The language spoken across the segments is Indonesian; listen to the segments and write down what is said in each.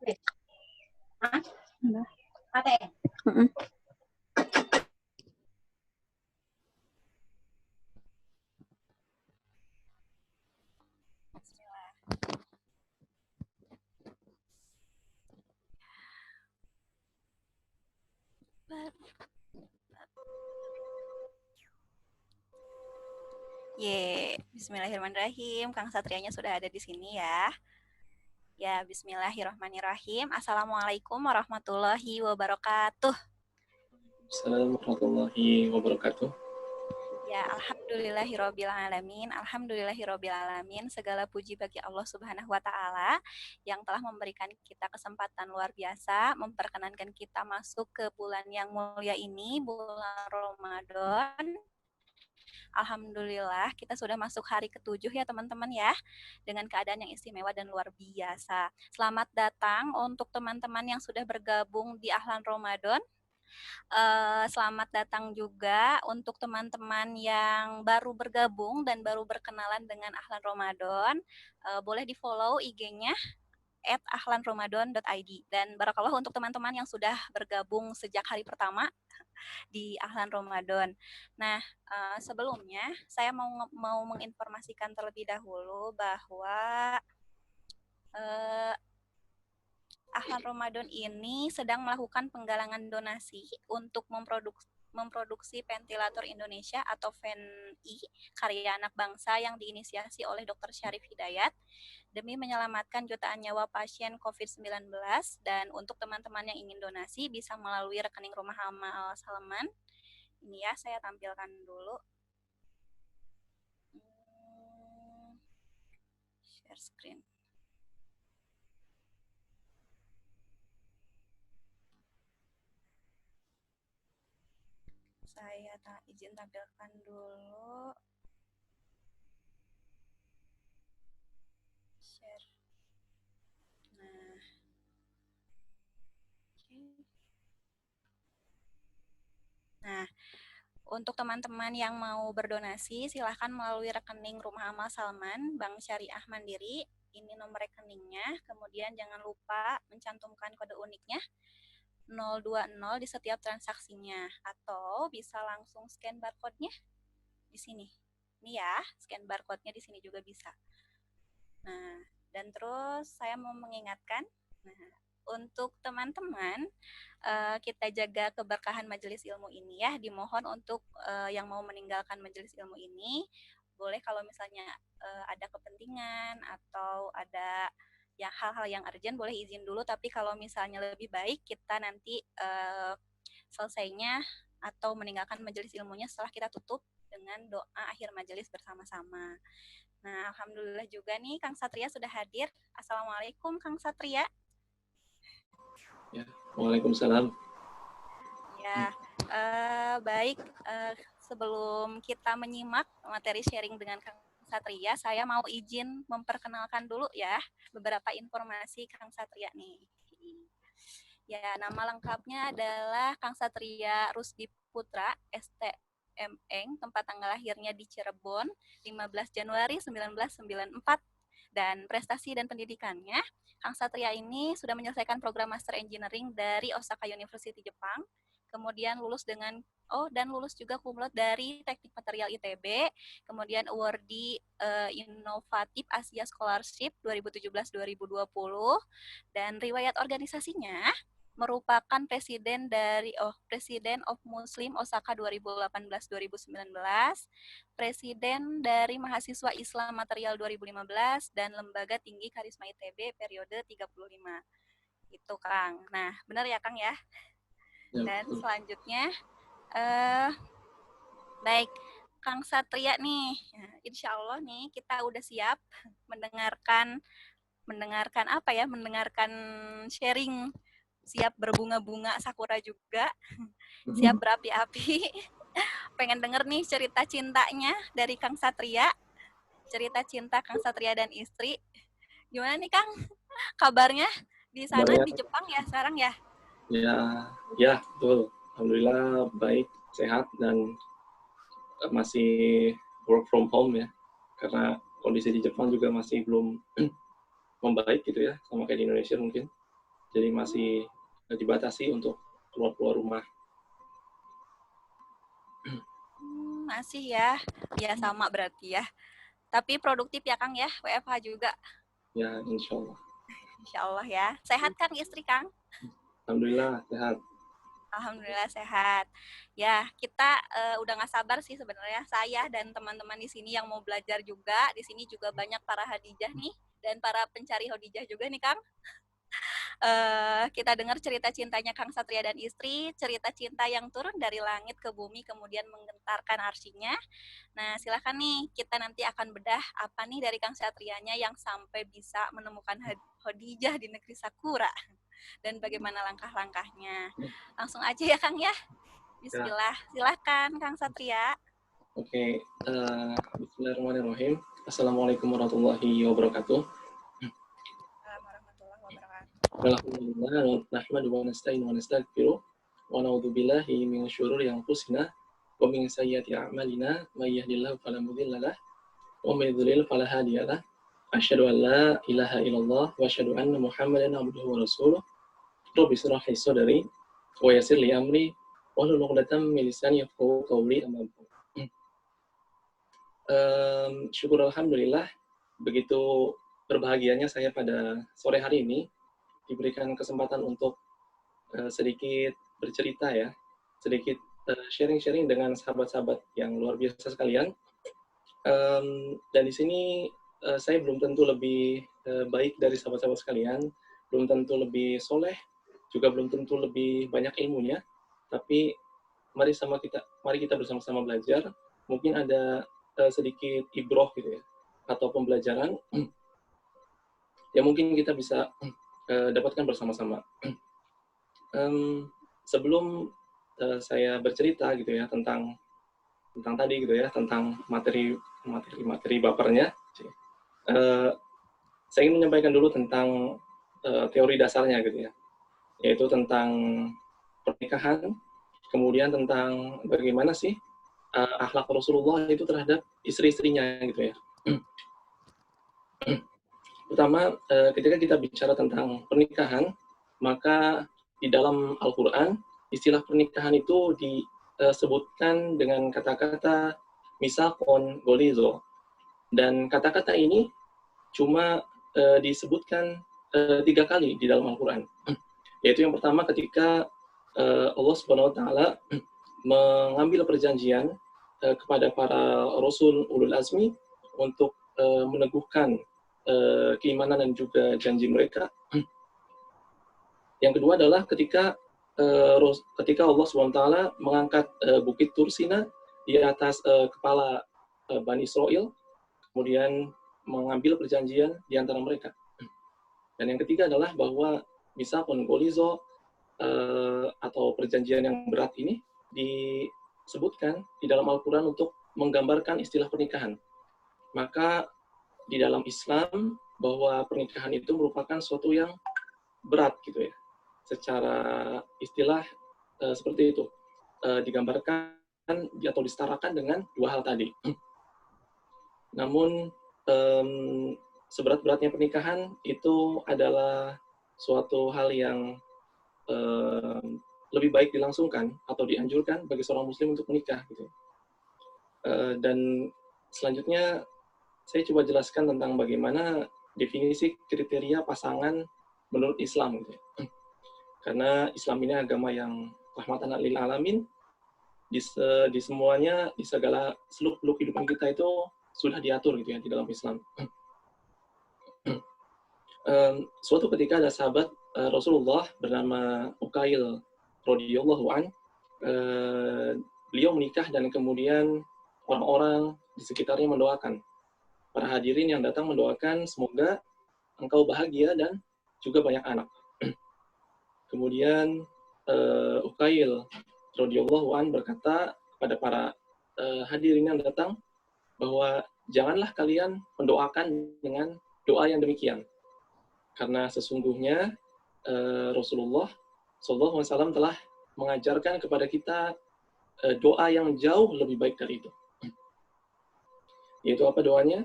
Hah? Ate. Bismillahirrahmanirrahim. Kang Satrianya sudah ada di sini ya. Ya, bismillahirrahmanirrahim. Assalamualaikum warahmatullahi wabarakatuh. Assalamualaikum warahmatullahi wabarakatuh. Ya, alhamdulillahirobbilalamin. Alhamdulillahirobbilalamin. Segala puji bagi Allah Subhanahu wa taala yang telah memberikan kita kesempatan luar biasa, memperkenankan kita masuk ke bulan yang mulia ini, bulan Ramadan. Alhamdulillah kita sudah masuk hari ke-7 ya teman-teman ya, dengan keadaan yang istimewa dan luar biasa. Selamat datang untuk teman-teman yang sudah bergabung di Ahlan Ramadan. Selamat datang juga untuk teman-teman yang baru bergabung dan baru berkenalan dengan Ahlan Ramadan. Boleh di-follow IG-nya @ahlanramadan.id. Dan barakallah untuk teman-teman yang sudah bergabung sejak hari pertama di Ahlan Ramadan. Nah, sebelumnya saya mau menginformasikan terlebih dahulu bahwa Ahlan Ramadan ini sedang melakukan penggalangan donasi untuk memproduksi ventilator Indonesia atau VENI, karya anak bangsa yang diinisiasi oleh Dr. Syarif Hidayat demi menyelamatkan jutaan nyawa pasien COVID-19. Dan untuk teman-teman yang ingin donasi bisa melalui rekening Rumah Amal Salman. Ini ya, saya tampilkan dulu. Share screen. Saya izin tampilkan dulu. Share. Nah. Nah, untuk teman-teman yang mau berdonasi, silahkan melalui rekening Rumah Amal Salman, Bank Syariah Mandiri. Ini nomor rekeningnya. Kemudian jangan lupa mencantumkan kode uniknya 020 di setiap transaksinya. Atau bisa langsung scan barcode-nya di sini. Ini ya, scan barcode-nya di sini juga bisa. Nah, dan terus saya mau mengingatkan, untuk teman-teman, kita jaga keberkahan majelis ilmu ini ya. Dimohon untuk yang mau meninggalkan majelis ilmu ini, boleh kalau misalnya ada kepentingan atau ada ya hal-hal yang urgent, boleh izin dulu. Tapi kalau misalnya lebih baik kita nanti selesainya atau meninggalkan majelis ilmunya setelah kita tutup dengan doa akhir majelis bersama-sama. Nah, alhamdulillah juga nih Kang Satria sudah hadir. Assalamualaikum Kang Satria. Ya, waalaikumsalam. Ya, baik. Sebelum kita menyimak materi sharing dengan Kang Satria, saya mau izin memperkenalkan dulu ya beberapa informasi Kang Satria nih. Ya, nama lengkapnya adalah Kang Satria Rusdi Putra, STMeng, tempat tanggal lahirnya di Cirebon, 15 Januari 1994. Dan prestasi dan pendidikannya, Kang Satria ini sudah menyelesaikan program Master Engineering dari Osaka University, Jepang. Kemudian lulus lulus juga cum laude dari Teknik Material ITB, kemudian awardee Inovatif Asia Scholarship 2017-2020, dan riwayat organisasinya merupakan Presiden of Muslim Osaka 2018-2019, Presiden dari Mahasiswa Islam Material 2015, dan Lembaga Tinggi Karisma ITB periode 35. Itu Kang. Nah, benar ya Kang ya? Dan selanjutnya, baik, Kang Satria nih, insya Allah nih kita udah siap mendengarkan apa ya? Mendengarkan sharing, siap berbunga-bunga sakura juga, siap berapi-api. Pengen denger nih cerita cintanya dari Kang Satria, cerita cinta Kang Satria dan istri. Gimana nih Kang? Kabarnya di sana di Jepang ya sekarang ya? Ya, betul. Alhamdulillah baik, sehat, dan masih work from home ya. Karena kondisi di Jepang juga masih belum membaik gitu ya, sama kayak di Indonesia mungkin. jadi masih dibatasi untuk keluar rumah. Masih ya, ya sama berarti ya. Tapi produktif ya Kang ya, WFH juga. Ya, insya Allah. Insya Allah ya. Sehat Kang istri Kang? Alhamdulillah sehat. Alhamdulillah sehat. Ya, kita udah nggak sabar sih sebenarnya, saya dan teman-teman di sini yang mau belajar juga. Di sini juga banyak para hadijah nih dan para pencari hadijah juga nih Kang. Kita dengar cerita cintanya Kang Satria dan istri, cerita cinta yang turun dari langit ke bumi kemudian menggentarkan arsinya. Nah, silakan nih, kita nanti akan bedah apa nih dari Kang Satrianya yang sampai bisa menemukan Khadijah di negeri Sakura dan bagaimana langkah-langkahnya. Langsung aja ya Kang ya. Bismillah. Silakan Kang Satria. Oke, bismillahirrahmanirrahim. Assalamualaikum warahmatullahi wabarakatuh. Alhamdulillah, nahmaduhu wa nasta'inuhu wa nastaghfiruh wa na'udzu billahi min syururi anfusina wa min sayyiati a'malina may yahdihillahu fala mudilla lahu wa may yudlil fala hadiya lahu. Asyhadu an la ilaha illallah wa asyhadu anna Muhammadan abduhu wa rasuluh. Rabbi shrah li sadri wa yassir li amri wahlul 'uqdatam min lisani yafqahu qawli. Amma ba'd. Syukur alhamdulillah, begitu berbahagianya saya pada sore hari ini diberikan kesempatan untuk sedikit bercerita ya, sedikit sharing-sharing dengan sahabat-sahabat yang luar biasa sekalian. Dan di sini saya belum tentu lebih baik dari sahabat-sahabat sekalian, belum tentu lebih soleh, juga belum tentu lebih banyak ilmunya. Tapi mari kita bersama-sama belajar. Mungkin ada sedikit ibroh gitu ya, atau pembelajaran yang mungkin kita bisa dapatkan bersama-sama. Sebelum saya bercerita gitu ya tentang tadi gitu ya, tentang materi bapernya, saya ingin menyampaikan dulu tentang teori dasarnya gitu ya, yaitu tentang pernikahan, kemudian tentang bagaimana sih akhlak Rasulullah itu terhadap istri-istrinya gitu ya. Pertama, ketika kita bicara tentang pernikahan, maka di dalam Al-Quran, istilah pernikahan itu disebutkan dengan kata-kata misakon golizo. Dan kata-kata ini cuma disebutkan 3 kali di dalam Al-Quran. Yaitu yang pertama ketika Allah Subhanahu wa Ta'ala mengambil perjanjian kepada para Rasul Ulul Azmi untuk meneguhkan keimanan dan juga janji mereka. Yang kedua adalah ketika Allah SWT mengangkat Bukit Tursina di atas kepala Bani Israel, kemudian mengambil perjanjian di antara mereka. Dan yang ketiga adalah bahwa misakon golizo atau perjanjian yang berat ini disebutkan di dalam Al-Quran untuk menggambarkan istilah pernikahan. Maka di dalam Islam bahwa pernikahan itu merupakan suatu yang berat gitu ya. Secara istilah seperti itu digambarkan atau disetarakan dengan 2 hal tadi. Namun seberat-beratnya pernikahan itu adalah suatu hal yang lebih baik dilangsungkan atau dianjurkan bagi seorang muslim untuk menikah gitu. Dan selanjutnya saya coba jelaskan tentang bagaimana definisi kriteria pasangan menurut Islam gitu ya. Karena Islam ini agama yang rahmatan lil alamin, di semuanya, di segala seluk-beluk kehidupan kita itu sudah diatur gitu ya di dalam Islam. Suatu ketika ada sahabat Rasulullah bernama Uqail radhiyallahu an, beliau menikah dan kemudian orang-orang di sekitarnya mendoakan. Para hadirin yang datang mendoakan semoga engkau bahagia dan juga banyak anak. Kemudian Uqail radhiyallahu an berkata kepada para hadirin yang datang bahwa janganlah kalian mendoakan dengan doa yang demikian. Karena sesungguhnya Rasulullah SAW telah mengajarkan kepada kita doa yang jauh lebih baik dari itu. Yaitu apa doanya?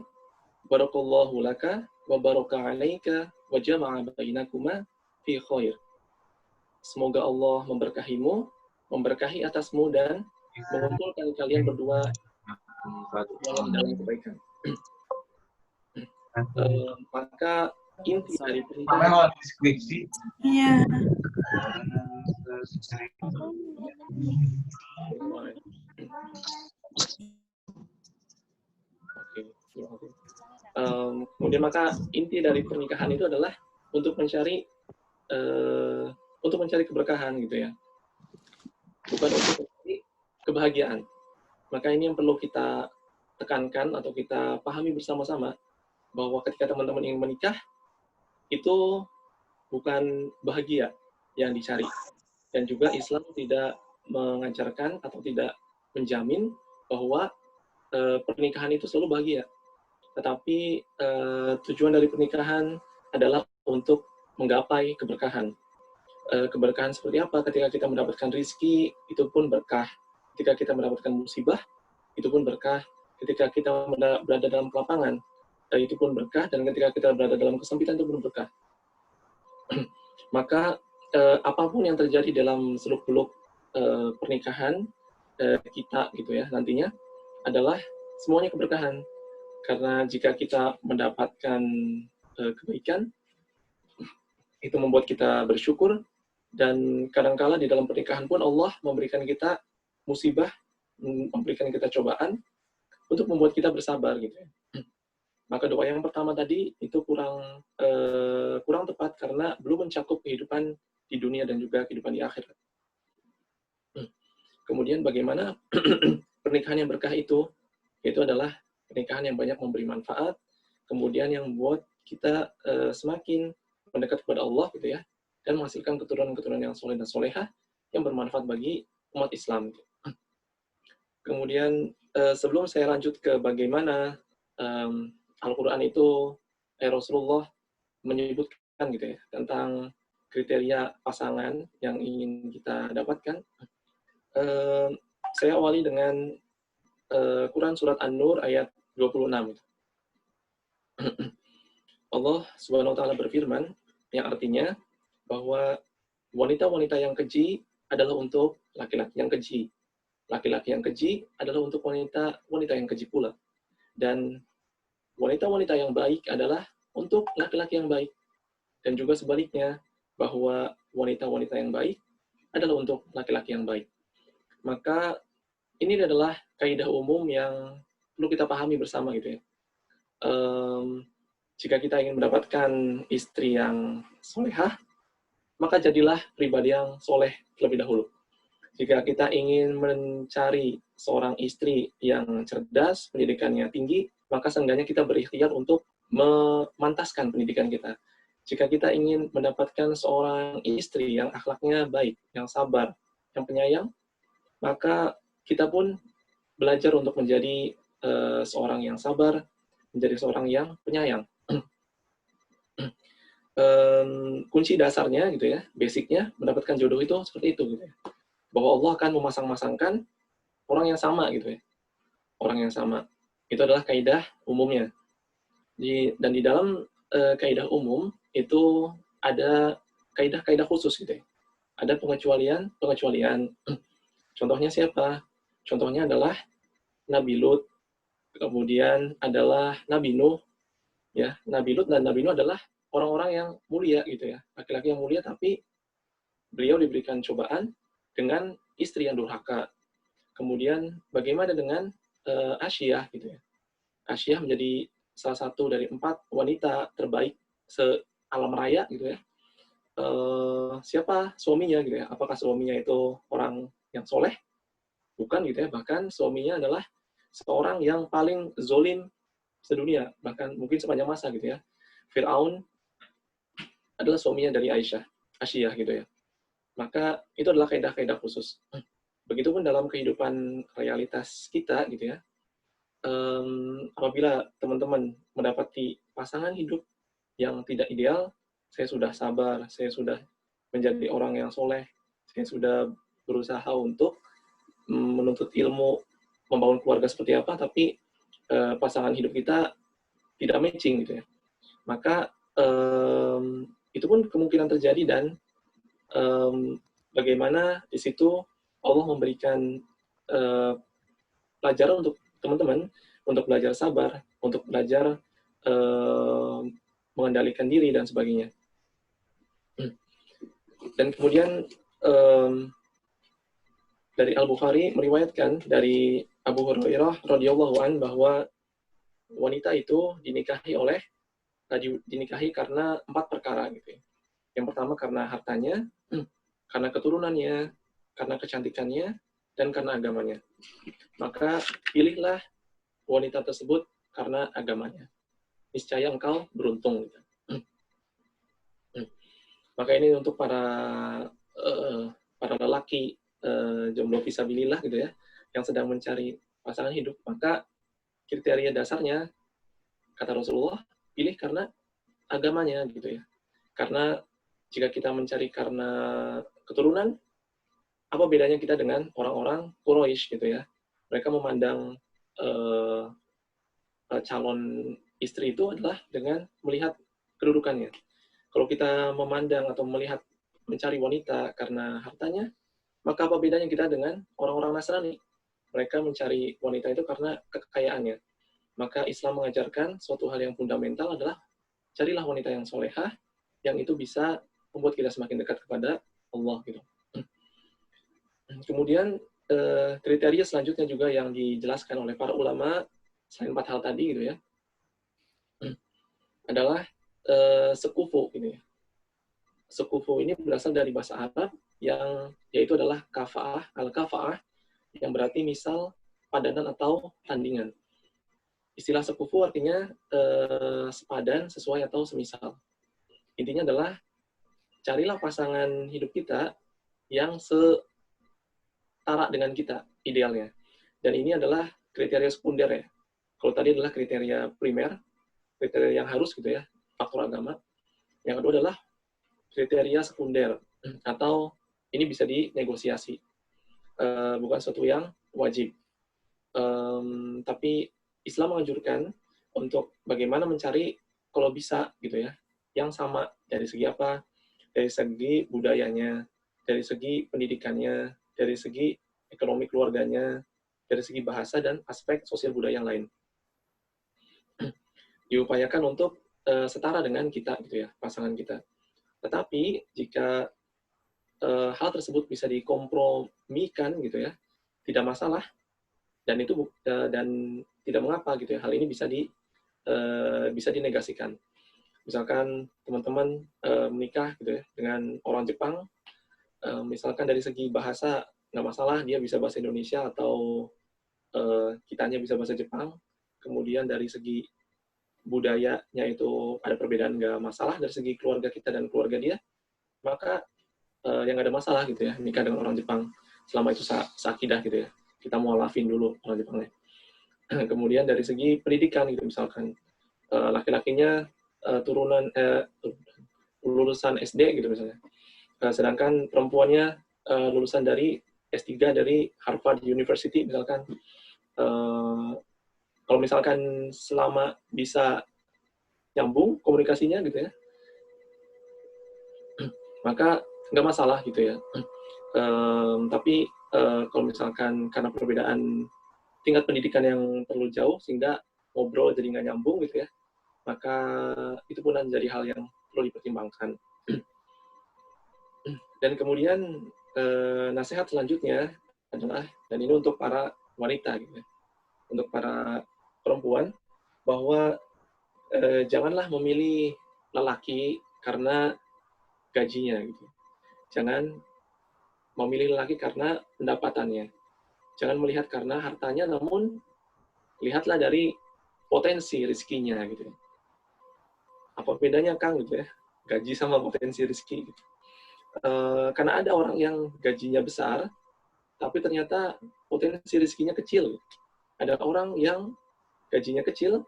Barakallahu laka wa baraka alaika wa jama'a bainakuma fi khair. Semoga Allah memberkahimu, memberkahi atasmu, dan mengumpulkan kalian berdua dalam kebaikan. Maka inti dari pernikahan Iya. kemudian maka inti dari pernikahan itu adalah untuk mencari keberkahan gitu ya, bukan untuk mencari kebahagiaan. Maka ini yang perlu kita tekankan atau kita pahami bersama-sama, bahwa ketika teman-teman ingin menikah itu bukan bahagia yang dicari, dan juga Islam tidak mengajarkan atau tidak menjamin bahwa pernikahan itu selalu bahagia. Tetapi tujuan dari pernikahan adalah untuk menggapai keberkahan. Keberkahan seperti apa? Ketika kita mendapatkan rizki, itu pun berkah. Ketika kita mendapatkan musibah, itu pun berkah. Ketika kita berada dalam kelapangan, itu pun berkah. Dan ketika kita berada dalam kesempitan, itu pun berkah. Maka apapun yang terjadi dalam seluk-beluk pernikahan kita gitu ya nantinya adalah semuanya keberkahan. Karena jika kita mendapatkan kebaikan, itu membuat kita bersyukur, dan kadangkala di dalam pernikahan pun Allah memberikan kita musibah, memberikan kita cobaan untuk membuat kita bersabar gitu ya. Maka doa yang pertama tadi itu kurang tepat karena belum mencakup kehidupan di dunia dan juga kehidupan di akhirat. Kemudian bagaimana pernikahan yang berkah itu adalah pernikahan yang banyak memberi manfaat, kemudian yang membuat kita semakin mendekat kepada Allah gitu ya, dan menghasilkan keturunan-keturunan yang soleh dan solehah yang bermanfaat bagi umat Islam. Kemudian sebelum saya lanjut ke bagaimana Al-Quran itu Rasulullah menyebutkan gitu ya tentang kriteria pasangan yang ingin kita dapatkan, saya awali dengan Quran surat An-Nur ayat 26. Allah Subhanahu wa taala berfirman yang artinya bahwa wanita-wanita yang keji adalah untuk laki-laki yang keji. Laki-laki yang keji adalah untuk wanita yang keji pula. Dan wanita-wanita yang baik adalah untuk laki-laki yang baik. Dan juga sebaliknya, bahwa wanita-wanita yang baik adalah untuk laki-laki yang baik. Maka ini adalah kaidah umum yang perlu kita pahami bersama gitu ya. Jika kita ingin mendapatkan istri yang solehah, maka jadilah pribadi yang soleh terlebih dahulu. Jika kita ingin mencari seorang istri yang cerdas, pendidikannya tinggi, maka seenggaknya kita berikhtiar untuk memantaskan pendidikan kita. Jika kita ingin mendapatkan seorang istri yang akhlaknya baik, yang sabar, yang penyayang, maka kita pun belajar untuk menjadi seorang yang sabar, menjadi seorang yang penyayang. Kunci dasarnya gitu ya, basicnya mendapatkan jodoh itu seperti itu gitu ya. Bahwa Allah akan memasang-masangkan orang yang sama gitu ya. Orang yang sama. Itu adalah kaidah umumnya. Dan di dalam kaidah umum itu ada kaidah-kaidah khusus gitu ya. Ada pengecualian. Contohnya siapa? Contohnya adalah Nabi Lut, kemudian adalah Nabi Nuh, ya. Nabi Lut dan Nabi Nuh adalah orang-orang yang mulia gitu ya, laki-laki yang mulia, tapi beliau diberikan cobaan dengan istri yang durhaka. Kemudian bagaimana dengan Asyiyah gitu ya? Asyiyah menjadi salah satu dari 4 wanita terbaik se-alam raya gitu ya. Siapa suaminya gitu ya? Apakah suaminya itu orang yang soleh? Bukan gitu ya, bahkan suaminya adalah seorang yang paling zolim sedunia, bahkan mungkin sepanjang masa gitu ya. Fir'aun adalah suaminya dari Asyiyah gitu ya. Maka itu adalah kaidah-kaidah khusus. Begitupun dalam kehidupan realitas kita gitu ya. Apabila teman-teman mendapati pasangan hidup yang tidak ideal, saya sudah sabar, saya sudah menjadi orang yang soleh, saya sudah berusaha untuk menuntut ilmu, membangun keluarga seperti apa, tapi pasangan hidup kita tidak matching gitu ya. Maka itu pun kemungkinan terjadi, dan bagaimana di situ Allah memberikan pelajaran untuk teman-teman, untuk belajar sabar, untuk belajar mengendalikan diri dan sebagainya. Dan kemudian dari Al-Bukhari meriwayatkan dari Abu Hurairah radhiyallahu an bahwa wanita itu dinikahi karena 4 perkara gitu ya. Yang pertama karena hartanya, karena keturunannya, karena kecantikannya, dan karena agamanya. Maka pilihlah wanita tersebut karena agamanya. Niscaya engkau beruntung. Gitu. Maka ini untuk para lelaki jomblo fisabilillah gitu ya, yang sedang mencari pasangan hidup. Maka kriteria dasarnya, kata Rasulullah, pilih karena agamanya gitu ya. Karena jika kita mencari karena keturunan, apa bedanya kita dengan orang-orang Quraisy gitu ya? Mereka memandang calon istri itu adalah dengan melihat kedudukannya. Kalau kita memandang atau mencari wanita karena hartanya, maka apa bedanya kita dengan orang-orang Nasrani? Mereka mencari wanita itu karena kekayaannya. Maka Islam mengajarkan suatu hal yang fundamental adalah carilah wanita yang solehah, yang itu bisa membuat kita semakin dekat kepada Allah gitu. Kemudian kriteria selanjutnya juga yang dijelaskan oleh para ulama selain 4 hal tadi gitu ya, adalah sekufu gitu ya. Sekufu ini berasal dari bahasa Arab yang yaitu adalah kafa'ah, al-kafa'ah, yang berarti misal, padanan atau tandingan. Istilah sekufu artinya sepadan, sesuai atau semisal. Intinya adalah carilah pasangan hidup kita yang setara dengan kita idealnya. Dan ini adalah kriteria sekunder ya. Kalau tadi adalah kriteria primer, kriteria yang harus gitu ya, faktor agama. Yang kedua adalah kriteria sekunder, atau ini bisa dinegosiasi, bukan sesuatu yang wajib. Tapi Islam menganjurkan untuk bagaimana mencari kalau bisa gitu ya, yang sama dari segi apa? Dari segi budayanya, dari segi pendidikannya, dari segi ekonomi keluarganya, dari segi bahasa dan aspek sosial budaya yang lain. Diupayakan untuk setara dengan kita gitu ya, pasangan kita. Tetapi jika hal tersebut bisa dikompromikan gitu ya, tidak masalah, dan itu dan tidak mengapa gitu ya. Hal ini bisa dinegasikan. Misalkan teman-teman menikah gitu ya dengan orang Jepang, misalkan dari segi bahasa nggak masalah, dia bisa bahasa Indonesia atau kitanya bisa bahasa Jepang. Kemudian dari segi budayanya itu ada perbedaan, nggak masalah dari segi keluarga kita dan keluarga dia, maka yang nggak ada masalah gitu ya, nikah dengan orang Jepang selama itu seakidah gitu ya, kita mualafin dulu orang Jepangnya. Kemudian dari segi pendidikan gitu, misalkan laki-lakinya turunan lulusan SD gitu misalnya, sedangkan perempuannya lulusan dari S3 dari Harvard University misalkan. Kalau misalkan selama bisa nyambung komunikasinya gitu ya, maka nggak masalah gitu ya. Tapi kalau misalkan karena perbedaan tingkat pendidikan yang terlalu jauh sehingga ngobrol jadi nggak nyambung gitu ya, maka itu pun menjadi hal yang perlu dipertimbangkan. Dan kemudian nasihat selanjutnya adalah, dan ini untuk para wanita gitu ya, untuk para perempuan, bahwa janganlah memilih lelaki karena gajinya gitu. Jangan memilih lelaki karena pendapatannya. Jangan melihat karena hartanya, namun lihatlah dari potensi rezekinya gitu. Apa bedanya Kang gitu ya, gaji sama potensi rezeki gitu. Karena ada orang yang gajinya besar, tapi ternyata potensi rezekinya kecil. Ada orang yang gajinya kecil,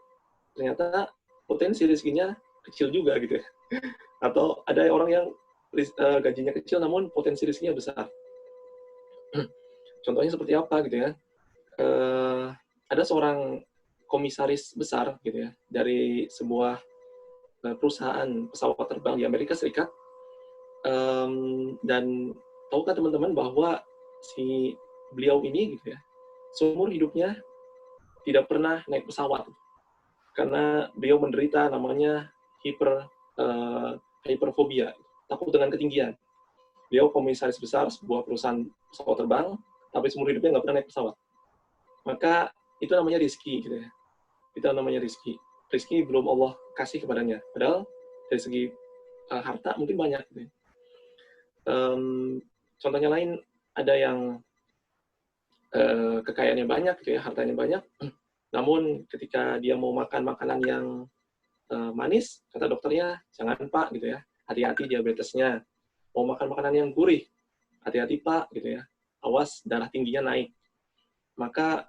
ternyata potensi rezekinya kecil juga gitu ya. Atau ada orang yang gajinya kecil namun potensi rezekinya besar. Contohnya seperti apa gitu ya? Ada seorang komisaris besar gitu ya dari sebuah perusahaan pesawat terbang di Amerika Serikat. Dan tahukah teman-teman bahwa si beliau ini gitu ya, seumur hidupnya tidak pernah naik pesawat karena beliau menderita namanya hyperfobia, takut dengan ketinggian. Beliau komisaris besar sebuah perusahaan pesawat terbang, tapi seumur hidupnya nggak pernah naik pesawat. Maka itu namanya rizki, gitu ya. Itu namanya rizki. Rizki belum Allah kasih kepadanya. Padahal dari segi harta mungkin banyak. Gitu ya. Contohnya lain, ada yang kekayaannya banyak, gitu ya, hartanya banyak. Namun ketika dia mau makan makanan yang manis, kata dokternya, jangan Pak, gitu ya. Hati-hati diabetesnya. Mau makan makanan yang gurih, hati-hati Pak, gitu ya. Awas darah tingginya naik. Maka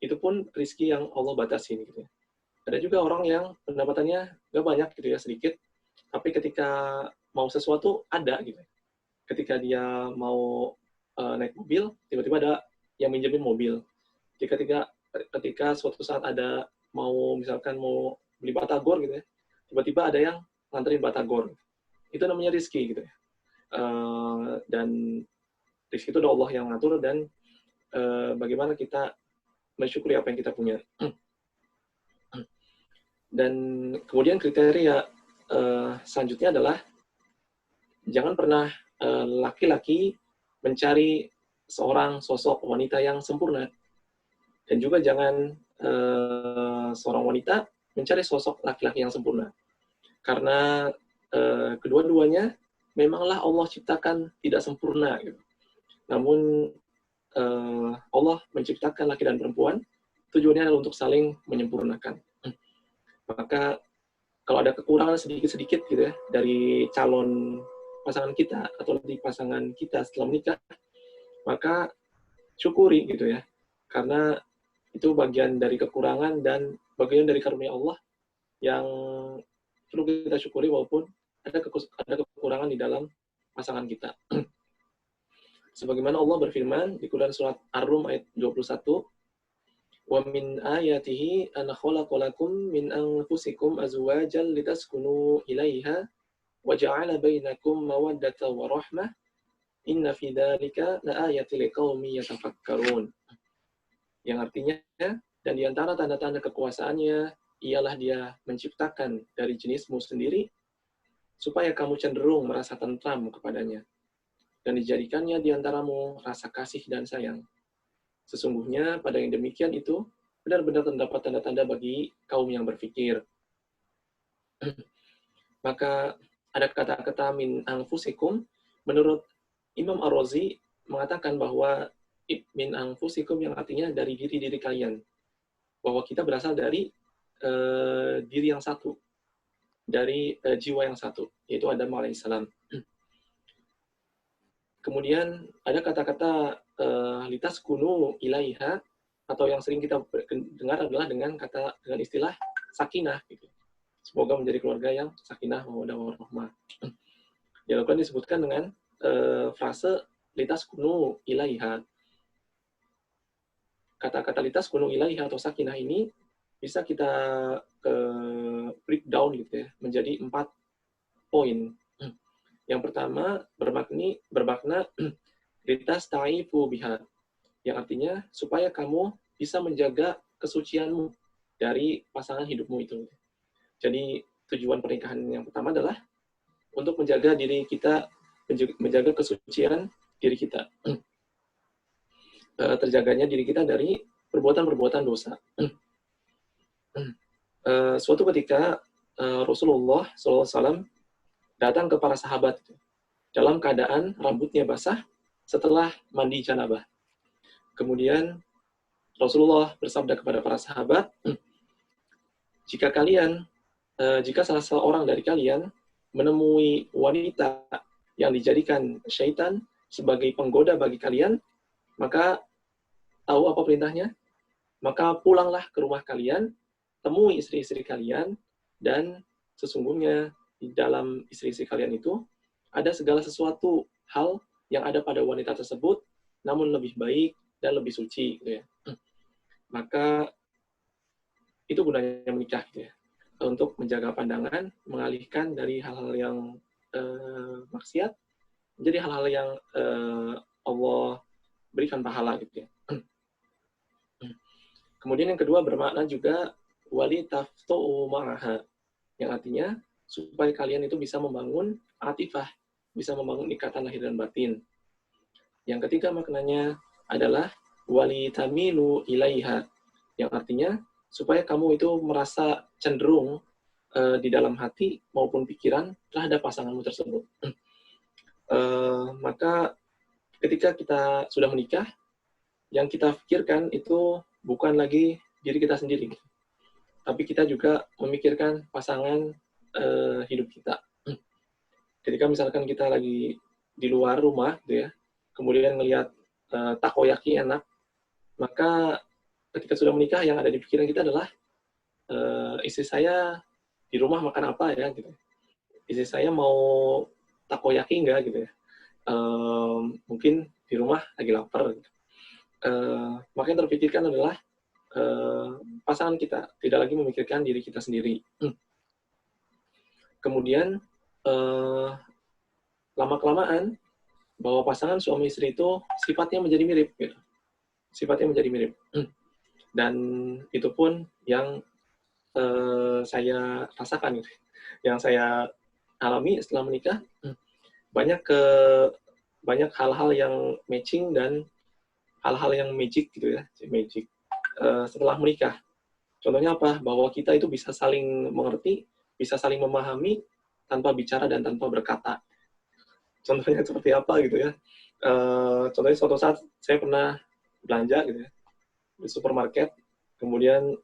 itu pun rezeki yang Allah batasi, gitu ya. Ada juga orang yang pendapatannya nggak banyak, gitu ya, sedikit, tapi ketika mau sesuatu ada, gitu. Ketika dia mau naik mobil, tiba-tiba ada yang minjemin mobil. Ketika suatu saat ada misalkan mau beli batagor, gitu ya, tiba-tiba ada yang nganterin batagor. Itu namanya rezeki, gitu ya. Dan rezeki itu udah Allah yang ngatur, dan bagaimana kita mensyukuri apa yang kita punya. Dan kemudian kriteria selanjutnya adalah jangan pernah laki-laki mencari seorang sosok wanita yang sempurna, dan juga jangan seorang wanita mencari sosok laki-laki yang sempurna, karena kedua-duanya memanglah Allah ciptakan tidak sempurna, gitu. Namun Allah menciptakan laki dan perempuan, tujuannya adalah untuk saling menyempurnakan. Maka kalau ada kekurangan sedikit-sedikit, gitu ya, dari calon pasangan kita atau dari pasangan kita setelah menikah, maka syukuri, gitu ya, karena itu bagian dari kekurangan dan bagian dari karunia Allah yang perlu kita syukuri, walaupun ada kekurangan di dalam pasangan kita. Sebagaimana Allah berfirman di Quran surat Ar-Rum ayat 21, "Wa min ayatihi an khalaqa lakum min anfusikum azwajan litaskunu ilaiha wa ja'ala bainakum mawaddatan wa rahmah inna fi dzalika laayatil liqaumin yatafakkarun." Yang artinya, dan di antara tanda-tanda kekuasaannya ialah Dia menciptakan dari jenismu sendiri supaya kamu cenderung merasa tentram kepadanya, dan dijadikannya di antaramu rasa kasih dan sayang. Sesungguhnya pada yang demikian itu benar-benar terdapat tanda-tanda bagi kaum yang berfikir. Maka ada kata-kata min anfusikum, menurut Imam Ar-Razi mengatakan bahwa min anfusikum yang artinya dari diri-diri kalian. Bahwa kita berasal dari diri yang satu, dari jiwa yang satu, yaitu Adam alaihissalam. Kemudian ada kata-kata litaskunu ilaiha, atau yang sering kita dengar adalah dengan istilah sakinah, gitu. Semoga menjadi keluarga yang sakinah, mawaddah warahmah. Di Al-Quran disebutkan dengan frase litaskunu ilaiha. Kata-kata litaskunu ilaiha atau sakinah ini bisa kita breakdown, gitu ya, menjadi 4 poin. Yang pertama bermakna litastaifu biha, yang artinya supaya kamu bisa menjaga kesucianmu dari pasangan hidupmu itu. Jadi tujuan pernikahan yang pertama adalah untuk menjaga diri kita, menjaga kesucian diri kita, terjaganya diri kita dari perbuatan-perbuatan dosa. Suatu ketika Rasulullah SAW datang ke para sahabat dalam keadaan rambutnya basah setelah mandi janabah. Kemudian Rasulullah bersabda kepada para sahabat, jika salah seorang dari kalian menemui wanita yang dijadikan syaitan sebagai penggoda bagi kalian, maka tahu apa perintahnya? Maka pulanglah ke rumah kalian, temui istri-istri kalian, dan sesungguhnya di dalam istri-istri kalian itu ada segala sesuatu hal yang ada pada wanita tersebut, namun lebih baik dan lebih suci, gitu ya. Maka itu gunanya menikah, gitu ya. untuk menjaga pandangan, mengalihkan dari hal-hal yang maksiat menjadi hal-hal yang Allah berikan pahala gitu ya. Kemudian yang kedua bermakna juga wali taftu'u ma'aha, yang artinya supaya kalian itu bisa membangun atifah, bisa membangun ikatan lahir dan batin. Yang ketiga maknanya adalah wali tamilu ilaiha, yang artinya supaya kamu itu merasa cenderung di dalam hati maupun pikiran terhadap pasanganmu tersebut. Maka ketika kita sudah menikah, yang kita pikirkan itu bukan lagi diri kita sendiri, tapi kita juga memikirkan pasangan hidup kita. Ketika misalkan kita lagi di luar rumah, gitu ya, kemudian ngelihat takoyaki enak, maka ketika sudah menikah yang ada di pikiran kita adalah istri saya di rumah makan apa ya, gitu. Istri saya mau takoyaki enggak, gitu ya. Mungkin di rumah lagi lapar. Gitu. Maka yang terpikirkan adalah pasangan kita, tidak lagi memikirkan diri kita sendiri. Kemudian lama-kelamaan bahwa pasangan suami istri itu sifatnya menjadi mirip, gitu. Sifatnya menjadi mirip. Dan itu pun yang saya rasakan, gitu. Yang saya alami setelah menikah, banyak hal-hal yang matching dan hal-hal yang magic gitu ya, magic setelah menikah. Contohnya apa? Bahwa kita itu bisa saling mengerti, bisa saling memahami tanpa bicara dan tanpa berkata. Contohnya seperti apa gitu ya? Contohnya suatu saat saya pernah belanja gitu ya di supermarket, kemudian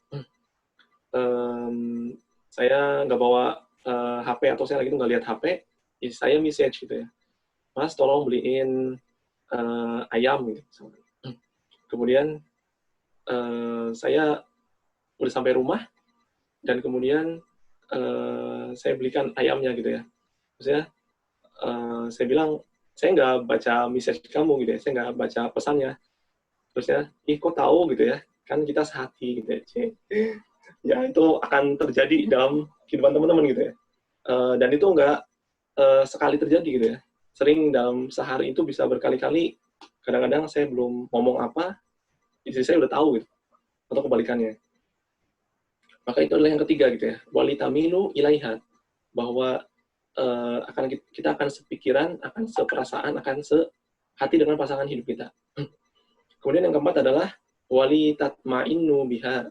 saya nggak bawa HP atau saya lagi nggak lihat HP, saya message gitu ya, Mas tolong beliin ayam gitu. Kemudian saya udah sampai rumah dan kemudian saya belikan ayamnya gitu ya. Maksudnya saya bilang saya nggak baca message kamu gitu ya, saya nggak baca pesannya. Terusnya, kok tahu gitu ya? Kan kita sehati gitu ya. Ya itu akan terjadi dalam kehidupan teman-teman gitu ya. Dan itu nggak sekali terjadi gitu ya. Sering dalam sehari itu bisa berkali-kali. Kadang-kadang saya belum ngomong apa, istri saya udah tahu gitu. Atau kebalikannya. Maka itu adalah yang ketiga gitu ya. Wali tamilu ilaiha. Bahwa kita akan sepikiran, akan seperasaan, akan sehati dengan pasangan hidup kita. Kemudian yang keempat adalah wali tatma'innu biha.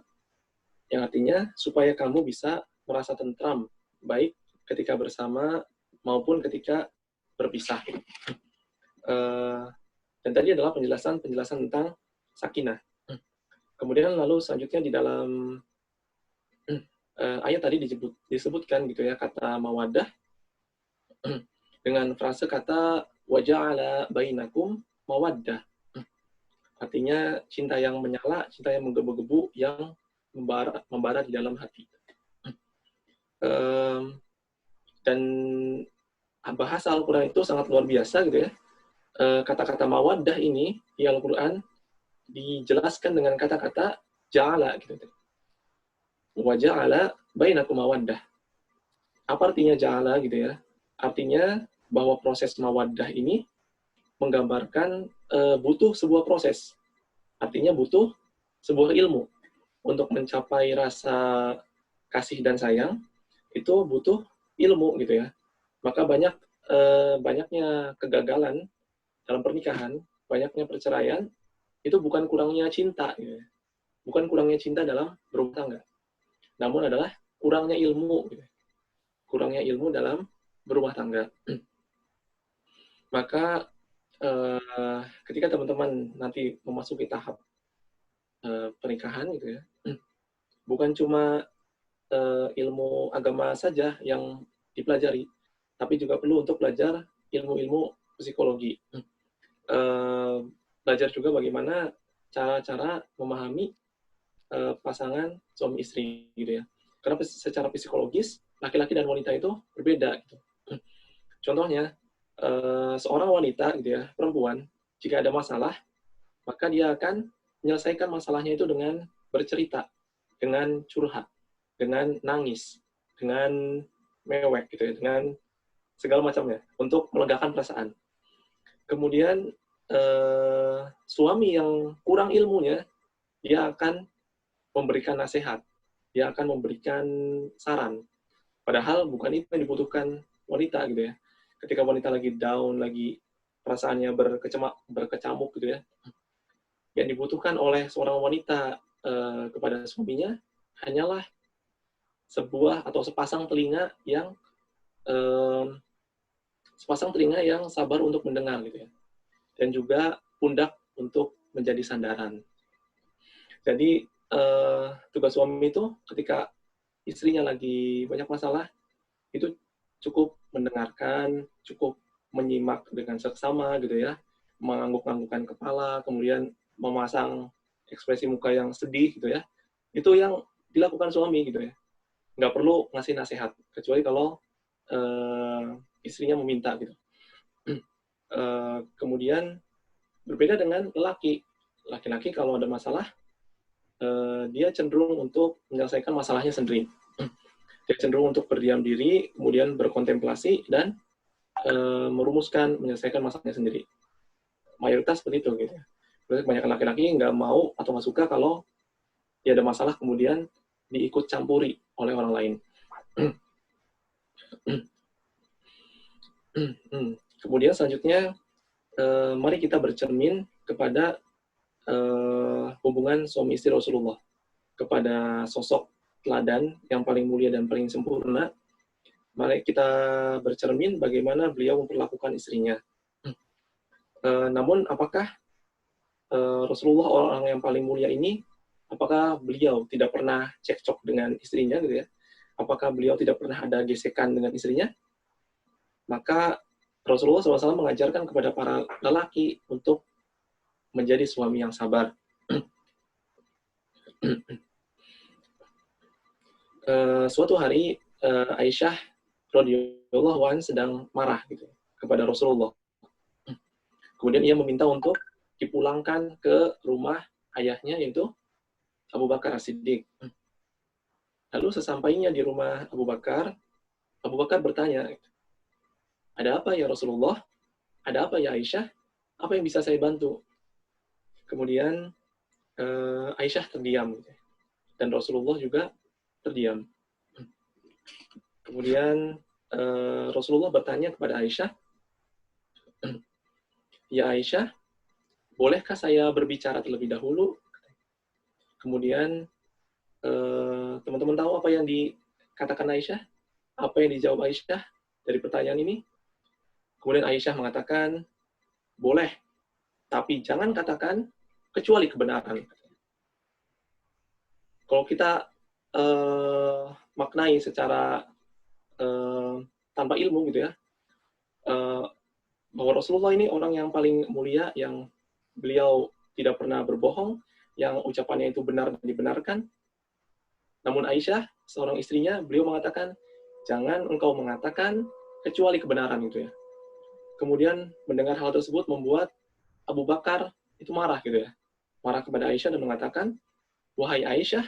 Yang artinya supaya kamu bisa merasa tentram, baik ketika bersama maupun ketika berpisah. Dan tadi adalah penjelasan tentang sakinah. Kemudian lalu selanjutnya di dalam ayat tadi disebutkan gitu ya kata mawaddah dengan frase kata waja'ala bainakum mawaddah. Artinya cinta yang menyala, cinta yang menggebu-gebu, yang membara di dalam hati. Dan bahasa Al-Quran itu sangat luar biasa gitu ya. Kata-kata mawaddah ini di Al-Quran dijelaskan dengan kata-kata ja'ala gitu. Wa ja'ala bainakum mawaddah. Apa artinya ja'ala gitu ya? Artinya bahwa proses mawaddah ini menggambarkan butuh sebuah proses. Artinya butuh sebuah ilmu. Untuk mencapai rasa kasih dan sayang, itu butuh ilmu gitu ya. Maka banyaknya kegagalan dalam pernikahan, banyaknya perceraian, itu bukan kurangnya cinta, gitu ya. Bukan kurangnya cinta dalam berumah tangga, namun adalah kurangnya ilmu, gitu. Kurangnya ilmu dalam berumah tangga. Maka ketika teman-teman nanti memasuki tahap pernikahan, gitu ya, bukan cuma ilmu agama saja yang dipelajari, tapi juga perlu untuk belajar ilmu-ilmu psikologi. Belajar juga bagaimana cara-cara memahami pasangan suami istri gitu ya. Karena secara psikologis laki-laki dan wanita itu berbeda gitu. Contohnya seorang wanita gitu ya, perempuan, jika ada masalah, maka dia akan menyelesaikan masalahnya itu dengan bercerita, dengan curhat, dengan nangis, dengan mewek gitu ya, dengan segala macamnya untuk melegakan perasaan. Kemudian suami yang kurang ilmunya, dia akan memberikan nasihat, dia akan memberikan saran. Padahal bukan itu yang dibutuhkan wanita gitu ya. Ketika wanita lagi down, lagi perasaannya berkecamuk gitu ya, yang dibutuhkan oleh seorang wanita kepada suaminya hanyalah sebuah atau sepasang telinga yang sabar untuk mendengar gitu ya, dan juga pundak untuk menjadi sandaran. Jadi tugas suami itu ketika istrinya lagi banyak masalah, itu cukup mendengarkan, cukup menyimak dengan seksama gitu ya, mengangguk-anggukkan kepala, kemudian memasang ekspresi muka yang sedih gitu ya. Itu yang dilakukan suami gitu ya. Nggak perlu ngasih nasihat, kecuali kalau istrinya meminta gitu. Kemudian berbeda dengan lelaki. Laki-laki kalau ada masalah, dia cenderung untuk menyelesaikan masalahnya sendiri. Dia cenderung untuk berdiam diri, kemudian berkontemplasi, dan menyelesaikan masalahnya sendiri. Mayoritas seperti itu gitu. Banyak laki-laki nggak mau atau nggak suka kalau dia ada masalah kemudian diikut campuri oleh orang lain. Kemudian selanjutnya, mari kita bercermin kepada hubungan suami istri Rasulullah, kepada sosok teladan yang paling mulia dan paling sempurna. Mari kita bercermin bagaimana beliau memperlakukan istrinya. Namun apakah Rasulullah, orang yang paling mulia ini, apakah beliau tidak pernah cekcok dengan istrinya gitu ya? Apakah beliau tidak pernah ada gesekan dengan istrinya? Maka Rasulullah SAW mengajarkan kepada para lelaki untuk menjadi suami yang sabar. Suatu hari Aisyah radhiyallahu anha sedang marah gitu kepada Rasulullah. Kemudian ia meminta untuk dipulangkan ke rumah ayahnya, yaitu Abu Bakar As-Siddiq. Lalu sesampainya di rumah Abu Bakar bertanya, ada apa ya Rasulullah? Ada apa ya Aisyah? Apa yang bisa saya bantu? Kemudian Aisyah terdiam, dan Rasulullah juga terdiam. Kemudian Rasulullah bertanya kepada Aisyah, ya Aisyah, bolehkah saya berbicara terlebih dahulu? Kemudian teman-teman tahu apa yang dikatakan Aisyah? Apa yang dijawab Aisyah dari pertanyaan ini? Kemudian Aisyah mengatakan, boleh, tapi jangan katakan kecuali kebenaran. Kalau kita maknai secara tanpa ilmu gitu ya, bahwa Rasulullah ini orang yang paling mulia, yang beliau tidak pernah berbohong, yang ucapannya itu benar dan dibenarkan. Namun Aisyah, seorang istrinya, beliau mengatakan, jangan engkau mengatakan kecuali kebenaran gitu ya. Kemudian mendengar hal tersebut membuat Abu Bakar itu marah gitu ya. Marah kepada Aisyah dan mengatakan, wahai Aisyah,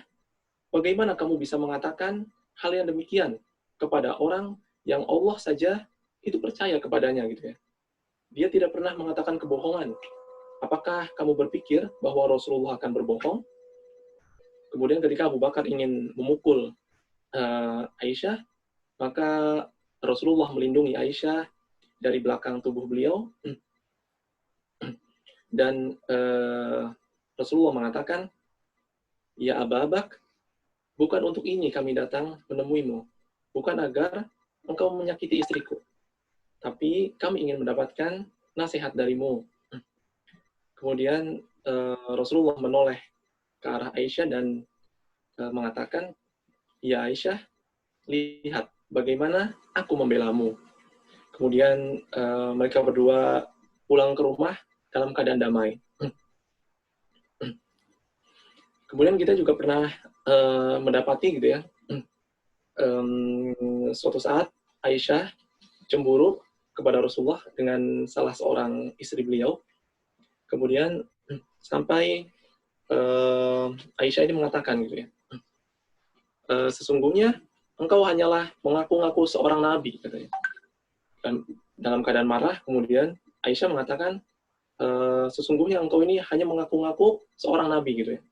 bagaimana kamu bisa mengatakan hal yang demikian kepada orang yang Allah saja itu percaya kepadanya gitu ya. Dia tidak pernah mengatakan kebohongan. Apakah kamu berpikir bahwa Rasulullah akan berbohong? Kemudian ketika Abu Bakar ingin memukul Aisyah, maka Rasulullah melindungi Aisyah dari belakang tubuh beliau, dan Rasulullah mengatakan, ya Abu Bakar, bukan untuk ini kami datang menemuimu, bukan agar engkau menyakiti istriku, tapi kami ingin mendapatkan nasihat darimu. Kemudian Rasulullah menoleh ke arah Aisyah dan mengatakan, ya Aisyah, lihat bagaimana aku membelamu. Kemudian mereka berdua pulang ke rumah dalam keadaan damai. Kemudian kita juga pernah mendapati gitu ya, suatu saat Aisyah cemburu kepada Rasulullah dengan salah seorang istri beliau. Kemudian sampai Aisyah ini mengatakan gitu ya, sesungguhnya engkau hanyalah mengaku-ngaku seorang nabi, katanya. Dan dalam keadaan marah, kemudian Aisyah mengatakan, sesungguhnya engkau ini hanya mengaku-ngaku seorang nabi, gitu ya.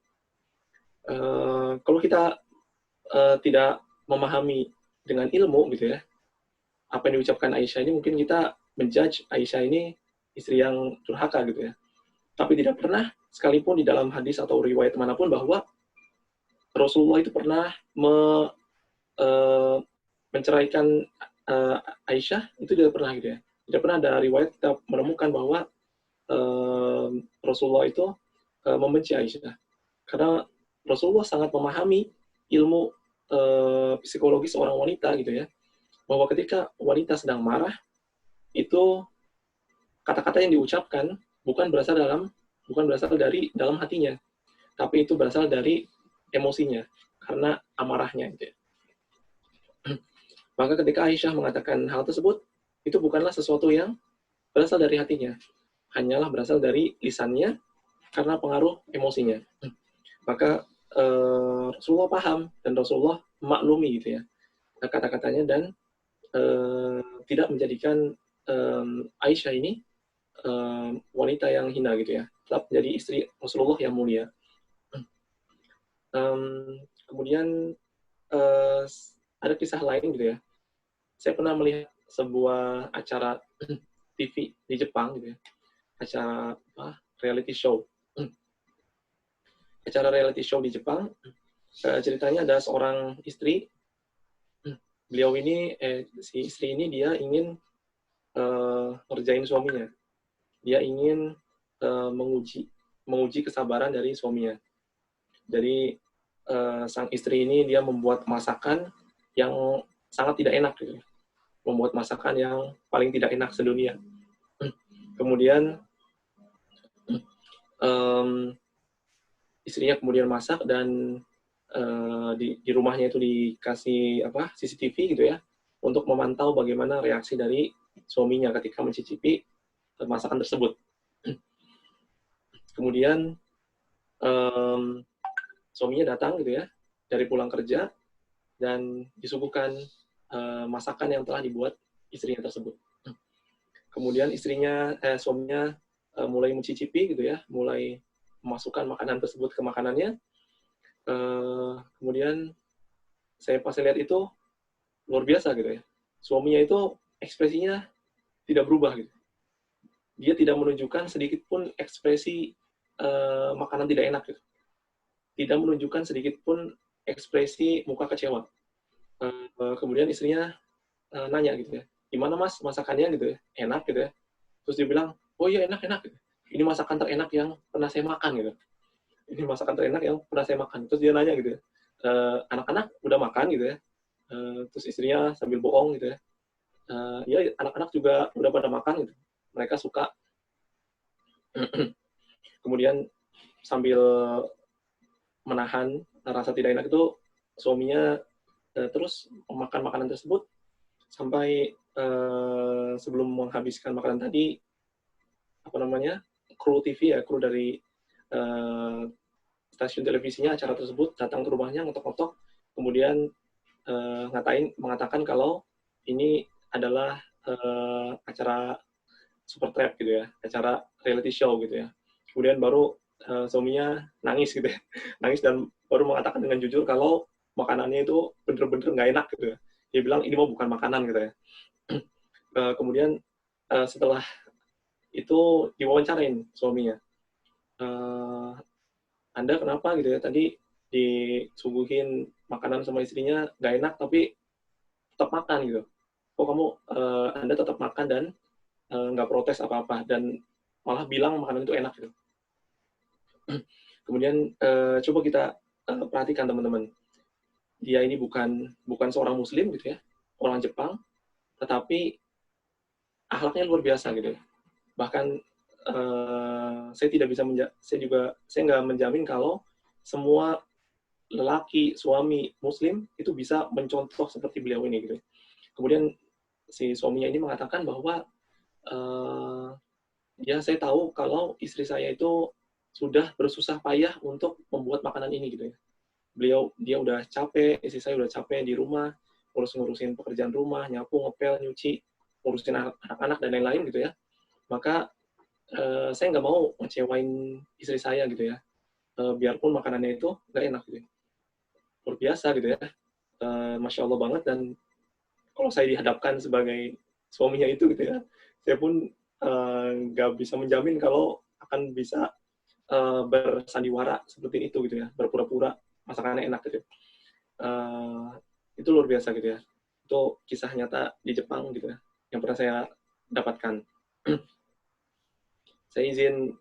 Kalau kita tidak memahami dengan ilmu, gitu ya, apa yang diucapkan Aisyah ini, mungkin kita menjudge Aisyah ini istri yang durhaka, gitu ya. Tapi tidak pernah, sekalipun di dalam hadis atau riwayat manapun, bahwa Rasulullah itu pernah menceraikan Aisyah, itu tidak pernah, gitu ya. Tidak pernah ada riwayat kita menemukan bahwa Rasulullah itu membenci Aisyah. Karena Rasulullah sangat memahami ilmu psikologi seorang wanita, gitu ya. Bahwa ketika wanita sedang marah, itu kata-kata yang diucapkan bukan berasal dari dalam hatinya, tapi itu berasal dari emosinya, karena amarahnya, gitu ya. Maka ketika Aisyah mengatakan hal tersebut, itu bukanlah sesuatu yang berasal dari hatinya, hanyalah berasal dari lisannya karena pengaruh emosinya. Maka Rasulullah paham dan Rasulullah maklumi, gitu ya, kata-katanya, dan tidak menjadikan Aisyah ini wanita yang hina, gitu ya, tetap menjadi istri Rasulullah yang mulia. Kemudian ada kisah lain, gitu ya. Saya pernah melihat sebuah acara TV di Jepang, gitu ya, acara reality show. Acara reality show di Jepang, ceritanya ada seorang istri. Beliau ini, si istri ini, dia ingin ngerjain suaminya. Dia ingin menguji kesabaran dari suaminya. Jadi sang istri ini dia membuat masakan yang sangat tidak enak, gitu. Membuat masakan yang paling tidak enak sedunia. Kemudian istrinya kemudian masak, dan di rumahnya itu dikasih CCTV, gitu ya, untuk memantau bagaimana reaksi dari suaminya ketika mencicipi masakan tersebut. Kemudian suaminya datang, gitu ya, dari pulang kerja, dan disuguhkan masakan yang telah dibuat istrinya tersebut. Kemudian suaminya mulai mencicipi, gitu ya, mulai memasukkan makanan tersebut ke makanannya. Kemudian pas saya lihat itu luar biasa, gitu ya. Suaminya itu ekspresinya tidak berubah, gitu. Dia tidak menunjukkan sedikit pun ekspresi makanan tidak enak, gitu. Tidak menunjukkan sedikit pun ekspresi muka kecewa. Kemudian istrinya nanya, gitu ya, gimana mas masakannya, gitu ya, enak, gitu ya. Terus dia bilang, oh iya enak, gitu. Ini masakan terenak yang pernah saya makan, gitu. Ini masakan terenak yang pernah saya makan. Terus dia nanya, gitu ya, anak-anak udah makan, gitu ya. Terus istrinya sambil bohong, gitu ya, ya anak-anak juga udah pada makan, gitu. Mereka suka. Kemudian sambil menahan rasa tidak enak itu, suaminya terus memakan makanan tersebut sampai sebelum menghabiskan makanan tadi, kru TV ya, kru dari stasiun televisinya acara tersebut datang ke rumahnya, ngetok-ngetok, kemudian mengatakan kalau ini adalah acara Super Trap, gitu ya, acara reality show, gitu ya. Kemudian baru suaminya nangis, gitu ya, nangis, dan baru mengatakan dengan jujur kalau makanannya itu bener-bener nggak enak, gitu ya. Dia bilang ini mau bukan makanan, gitu ya. Kemudian setelah itu diwawancarain suaminya, Anda kenapa, gitu ya, tadi disuguhin makanan sama istrinya nggak enak tapi tetap makan, gitu. Kok kamu Anda tetap makan dan nggak protes apa-apa, dan malah bilang makanan itu enak, gitu. Kemudian coba kita perhatikan, teman-teman. Dia ini bukan seorang Muslim, gitu ya, orang Jepang, tetapi akhlaknya luar biasa, gitu ya. Bahkan saya nggak menjamin kalau semua lelaki suami Muslim itu bisa mencontoh seperti beliau ini, gitu. Kemudian si suaminya ini mengatakan bahwa ya saya tahu kalau istri saya itu sudah bersusah payah untuk membuat makanan ini, gitu ya. Dia udah capek, istri saya udah capek di rumah ngurusin pekerjaan rumah, nyapu, ngepel, nyuci, ngurusin anak-anak dan lain-lain gitu ya, maka saya nggak mau ngecewain istri saya gitu ya, biarpun makanannya itu nggak enak gitu ya. Luar biasa gitu ya, Masya Allah banget. Dan kalau saya dihadapkan sebagai suaminya itu gitu ya, saya pun nggak bisa menjamin kalau akan bisa bersandiwara seperti itu gitu ya, berpura-pura masakannya enak gitu. Itu luar biasa gitu ya. Itu kisah nyata di Jepang gitu ya, yang pernah saya dapatkan. Saya izin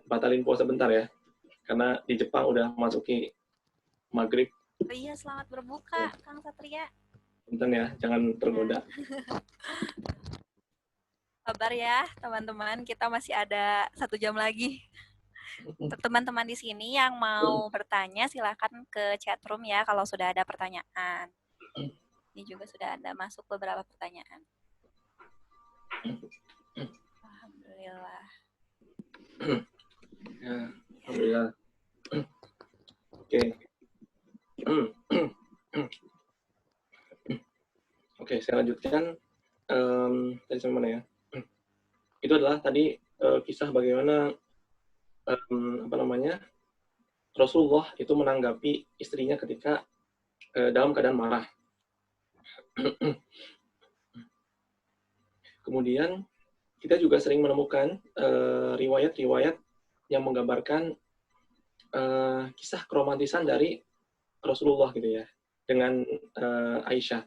batalin puasa bentar ya, karena di Jepang udah masuki maghrib. Iya, selamat berbuka, Kang Satria. Bentar ya, jangan tergoda. Kabar ya, teman-teman. Kita masih ada 1 jam lagi. Untuk teman-teman di sini yang mau bertanya, silakan ke chatroom ya kalau sudah ada pertanyaan. Ini juga sudah ada masuk beberapa pertanyaan. Alhamdulillah. Ya, alhamdulillah. Oke. Oke, saya lanjutkan. Tadi sampai mana ya? Itu adalah tadi kisah bagaimana Rasulullah itu menanggapi istrinya ketika dalam keadaan marah. Kemudian kita juga sering menemukan riwayat-riwayat yang menggambarkan kisah keromantisan dari Rasulullah gitu ya, dengan Aisyah.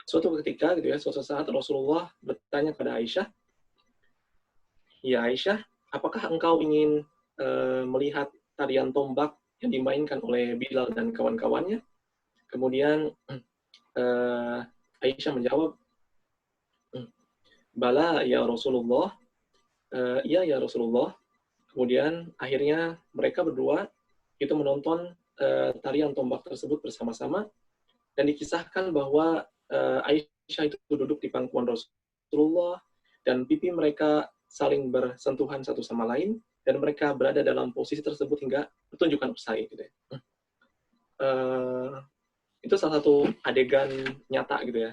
Suatu ketika gitu ya, suatu saat Rasulullah bertanya kepada Aisyah, "Ya Aisyah, apakah engkau ingin melihat tarian tombak yang dimainkan oleh Bilal dan kawan-kawannya?" Kemudian Aisyah menjawab, "Bala ya Rasulullah." Iya ya Rasulullah. Kemudian akhirnya mereka berdua itu menonton tarian tombak tersebut bersama-sama, dan dikisahkan bahwa Aisyah itu duduk di pangkuan Rasulullah dan pipi mereka saling bersentuhan satu sama lain, dan mereka berada dalam posisi tersebut hingga pertunjukan usai gitu ya. Itu salah satu adegan nyata gitu ya,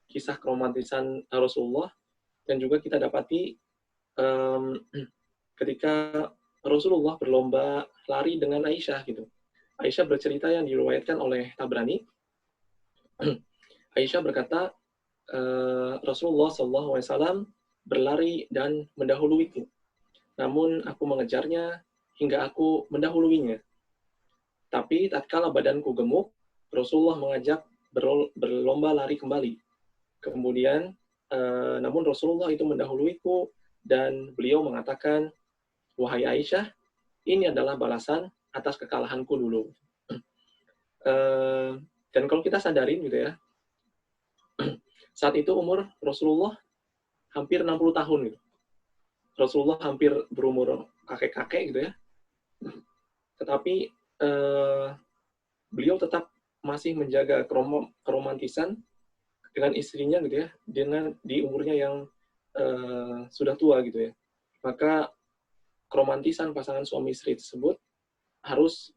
kisah keromantisan Rasulullah. Dan juga kita dapati ketika Rasulullah berlomba lari dengan Aisyah gitu. Aisyah bercerita yang diriwayatkan oleh Tabrani. Aisyah berkata, Rasulullah SAW berlari dan mendahuluiku. Namun aku mengejarnya hingga aku mendahuluinya. Tapi tatkala badanku gemuk, Rasulullah mengajak berlomba lari kembali. Kemudian, namun Rasulullah itu mendahuluiku dan beliau mengatakan, "Wahai Aisyah, ini adalah balasan atas kekalahanku dulu." Dan kalau kita sadarin gitu ya, saat itu umur Rasulullah hampir 60 tahun gitu. Rasulullah hampir berumur kakek-kakek gitu ya. Tetapi beliau tetap masih menjaga keromantisan dengan istrinya gitu ya, dengan di umurnya yang sudah tua gitu ya. Maka keromantisan pasangan suami istri tersebut harus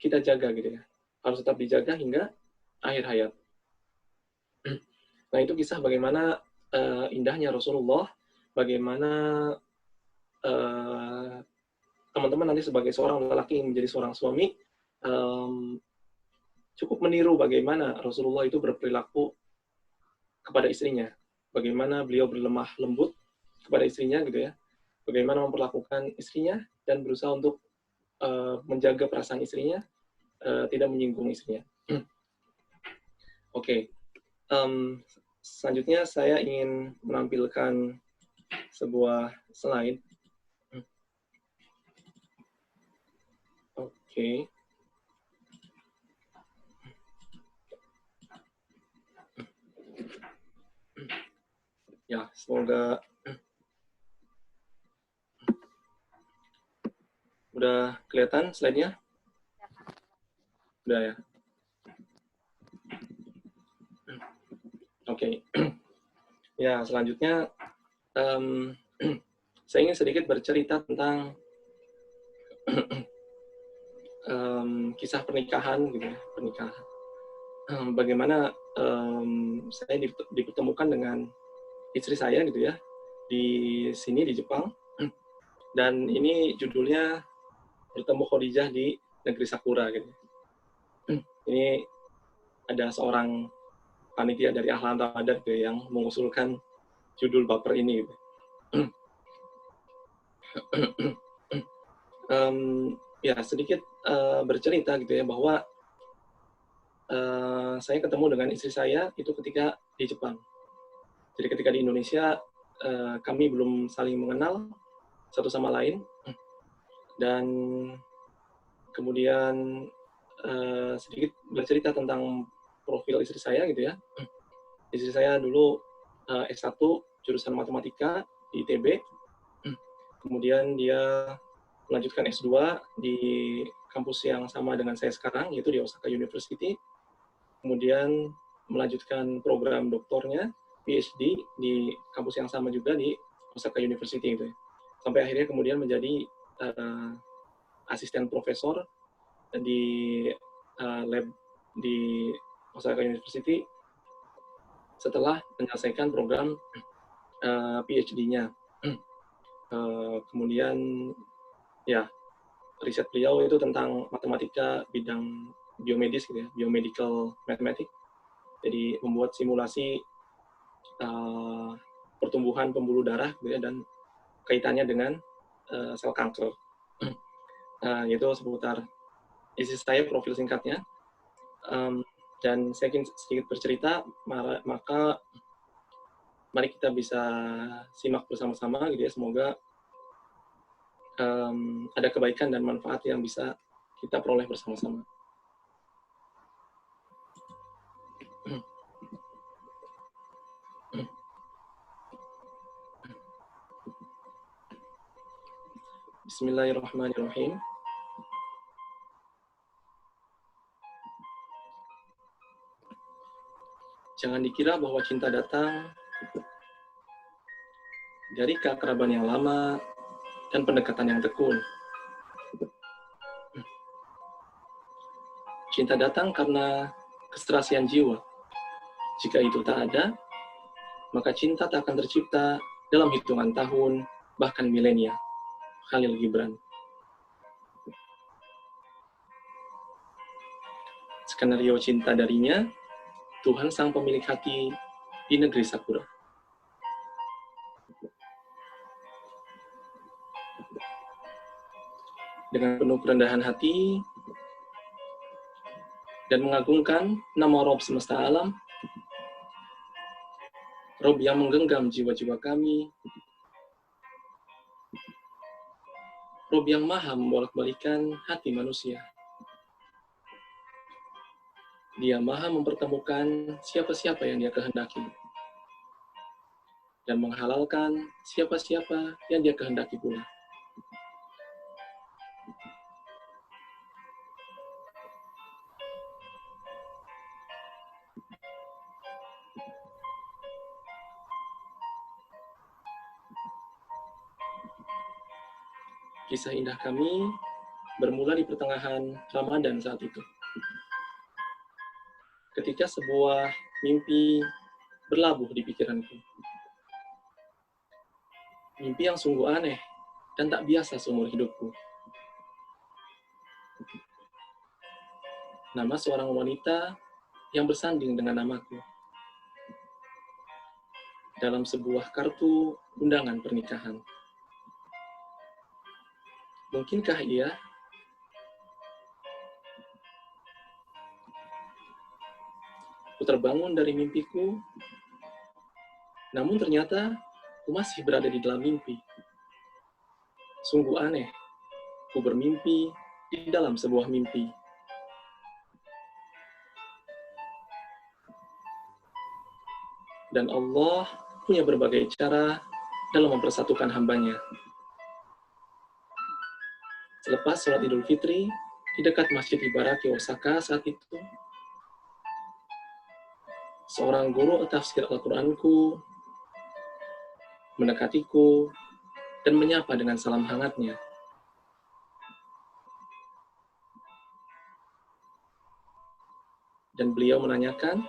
kita jaga gitu ya. Harus tetap dijaga hingga akhir hayat. Nah, itu kisah bagaimana indahnya Rasulullah, bagaimana teman-teman nanti sebagai seorang lelaki yang menjadi seorang suami, cukup meniru bagaimana Rasulullah itu berperilaku kepada istrinya. Bagaimana beliau berlemah lembut kepada istrinya gitu ya. Bagaimana memperlakukan istrinya dan berusaha untuk menjaga perasaan istrinya, tidak menyinggung istrinya. Oke. Selanjutnya saya ingin menampilkan sebuah slide. Oke. Ya, semoga udah kelihatan slide-nya? Udah ya. Oke. Ya, selanjutnya saya ingin sedikit bercerita tentang kisah pernikahan gitu ya, pernikahan. bagaimana saya dipertemukan dengan istri saya gitu ya di sini di Jepang, dan ini judulnya Bertemu Khadijah di Negeri Sakura gitu. Ini ada seorang panitia dari Ahlan Ramadan gitu, yang mengusulkan judul baper ini gitu. Ya sedikit bercerita gitu ya, bahwa saya ketemu dengan istri saya itu ketika di Jepang. Jadi ketika di Indonesia kami belum saling mengenal satu sama lain, dan kemudian sedikit bercerita tentang profil istri saya gitu ya. Istri saya dulu S1 jurusan matematika di ITB, kemudian dia melanjutkan S2 di kampus yang sama dengan saya sekarang, yaitu di Osaka University, kemudian melanjutkan program doktornya, PhD, di kampus yang sama juga di Osaka University gitu ya. Sampai akhirnya kemudian menjadi asisten profesor di lab di Osaka University setelah menyelesaikan program PhD-nya. Kemudian ya riset beliau itu tentang matematika bidang biomedis gitu ya, biomedical mathematics. Jadi membuat simulasi pertumbuhan pembuluh darah gitu ya, dan kaitannya dengan sel kanker. Itu seputar isi saya, profil singkatnya. Dan saya ingin sedikit bercerita, maka mari kita bisa simak bersama-sama gitu ya. Semoga ada kebaikan dan manfaat yang bisa kita peroleh bersama-sama. Bismillahirrahmanirrahim. Jangan dikira bahwa cinta datang dari keakraban yang lama dan pendekatan yang tekun. Cinta datang karena keserasian jiwa. Jika itu tak ada, maka cinta tak akan tercipta dalam hitungan tahun, bahkan milenia. Khalil Gibran. Skenario cinta darinya, Tuhan sang pemilik hati di negeri Sakura. Dengan penuh kerendahan hati dan mengagungkan nama Rob semesta alam, Rob yang menggenggam jiwa-jiwa kami, Rob yang maha membolak-balikan hati manusia. Dia maha mempertemukan siapa-siapa yang dia kehendaki, dan menghalalkan siapa-siapa yang dia kehendaki pula. Kisah indah kami bermula di pertengahan Ramadan saat itu. Ketika sebuah mimpi berlabuh di pikiranku. Mimpi yang sungguh aneh dan tak biasa seumur hidupku. Nama seorang wanita yang bersanding dengan namaku. Dalam sebuah kartu undangan pernikahan. Mungkinkah ia? Ku terbangun dari mimpiku, namun ternyata ku masih berada di dalam mimpi. Sungguh aneh, ku bermimpi di dalam sebuah mimpi. Dan Allah punya berbagai cara dalam mempersatukan hambanya. Selepas sholat Idul Fitri, di dekat Masjid Ibaraki Osaka saat itu, seorang guru tafsir Al-Quranku mendekatiku dan menyapa dengan salam hangatnya. dan beliau menanyakan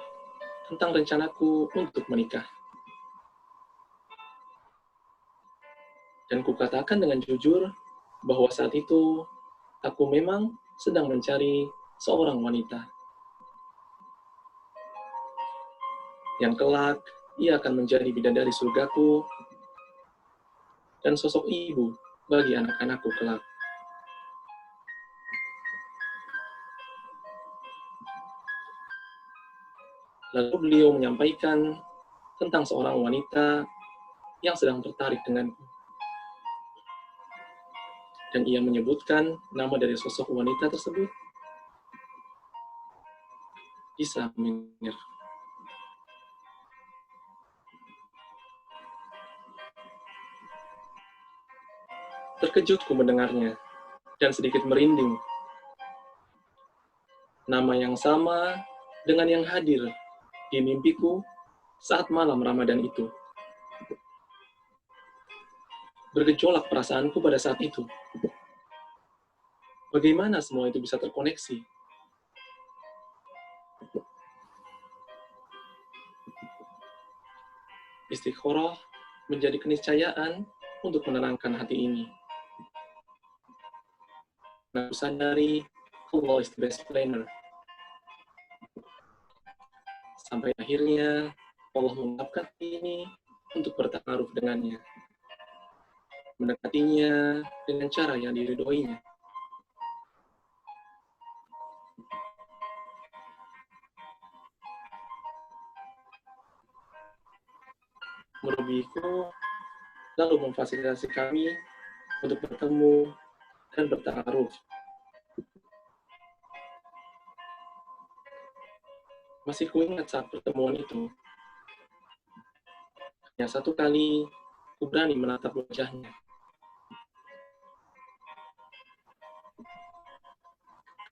tentang rencanaku untuk menikah. Dan kukatakan dengan jujur bahwa saat itu aku memang sedang mencari seorang wanita yang kelak ia akan menjadi bidadari surgaku dan sosok ibu bagi anak-anakku kelak. Lalu beliau menyampaikan tentang seorang wanita yang sedang tertarik denganku. Dan ia menyebutkan nama dari sosok wanita tersebut, Isamir. Terkejutku mendengarnya dan sedikit merinding. Nama yang sama dengan yang hadir di mimpiku saat malam Ramadan itu. Bergejolak perasaanku pada saat itu. Bagaimana semua itu bisa terkoneksi? Istikharah menjadi keniscayaan untuk menenangkan hati ini. Aku sadari Allah is the best planner. Sampai akhirnya Allah mengungkapkan ini untuk bertakaruf dengannya. Mendekatinya dengan cara yang diridhoinya. Murabiku lalu memfasilitasi kami untuk bertemu dan bertakaruf. Masih kuingat saat pertemuan itu. Hanya satu kali, ku berani menatap wajahnya.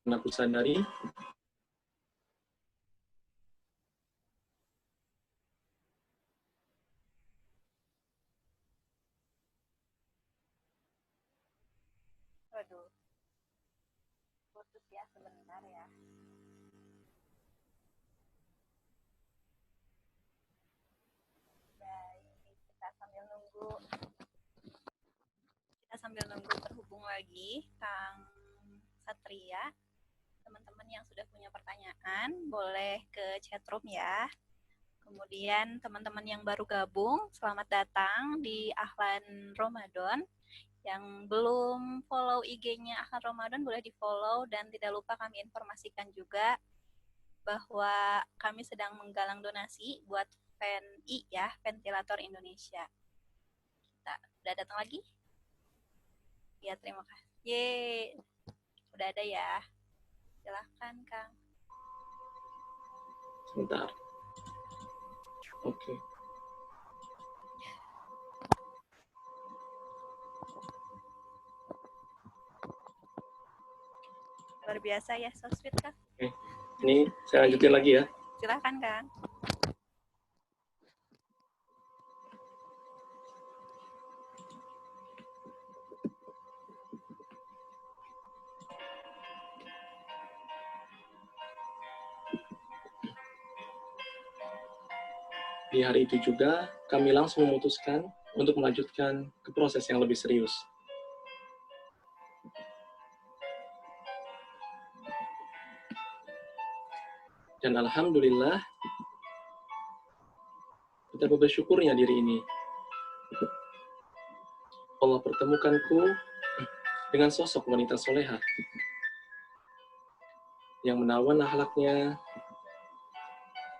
Karena ku sadari, Waduh, putus ya sebentar ya. Baik, kita sambil nunggu terhubung lagi Kang Satria. Teman-teman yang sudah punya pertanyaan boleh ke chatroom ya. Kemudian teman-teman yang baru gabung, selamat datang di Ahlan Ramadan. Yang belum follow IG-nya Ahlan Ramadan boleh di-follow, dan tidak lupa kami informasikan juga bahwa kami sedang menggalang donasi buat VENI ya, Ventilator Indonesia. Kita udah datang lagi? Ya, terima kasih. Yeay, udah ada ya. Silahkan, Kang. sebentar. Oke. Luar biasa ya, so sweet, Kang. Oke. Ini saya lanjutin lagi ya. Silahkan, Kang. Di hari itu juga, kami langsung memutuskan untuk melanjutkan ke proses yang lebih serius. Dan alhamdulillah, betapa bersyukurnya diri ini. Allah pertemukanku dengan sosok wanita soleha yang menawan akhlaknya,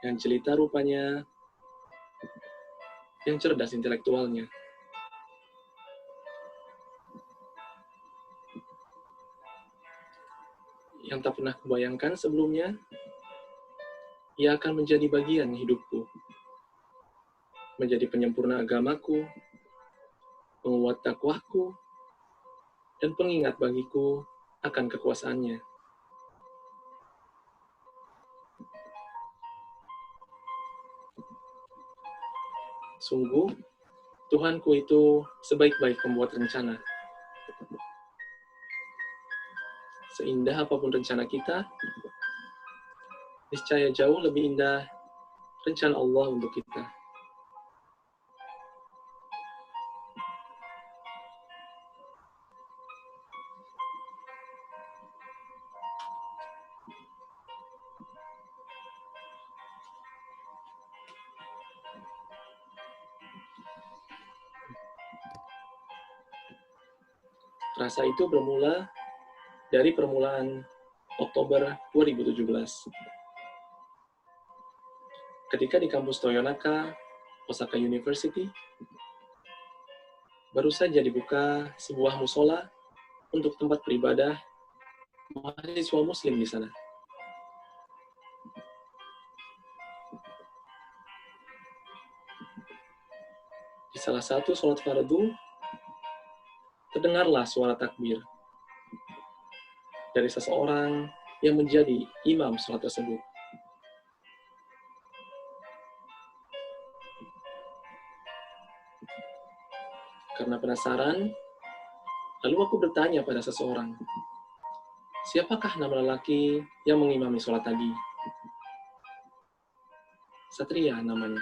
yang jelita rupanya, yang cerdas intelektualnya. Yang tak pernah kubayangkan sebelumnya, ia akan menjadi bagian hidupku, menjadi penyempurna agamaku, penguat takwaku, dan pengingat bagiku akan kekuasaannya. Sungguh, Tuhanku itu sebaik-baik pembuat rencana. Seindah apapun rencana kita, niscaya jauh lebih indah rencana Allah untuk kita. Rasa itu bermula dari permulaan Oktober 2017. Ketika di kampus Toyonaka, Osaka University, baru saja dibuka sebuah musola untuk tempat beribadah mahasiswa muslim di sana. Di salah satu sholat fardu, terdengarlah suara takbir dari seseorang yang menjadi imam sholat tersebut. Karena penasaran, lalu aku bertanya pada seseorang, siapakah nama lelaki yang mengimami sholat tadi? Satria namanya.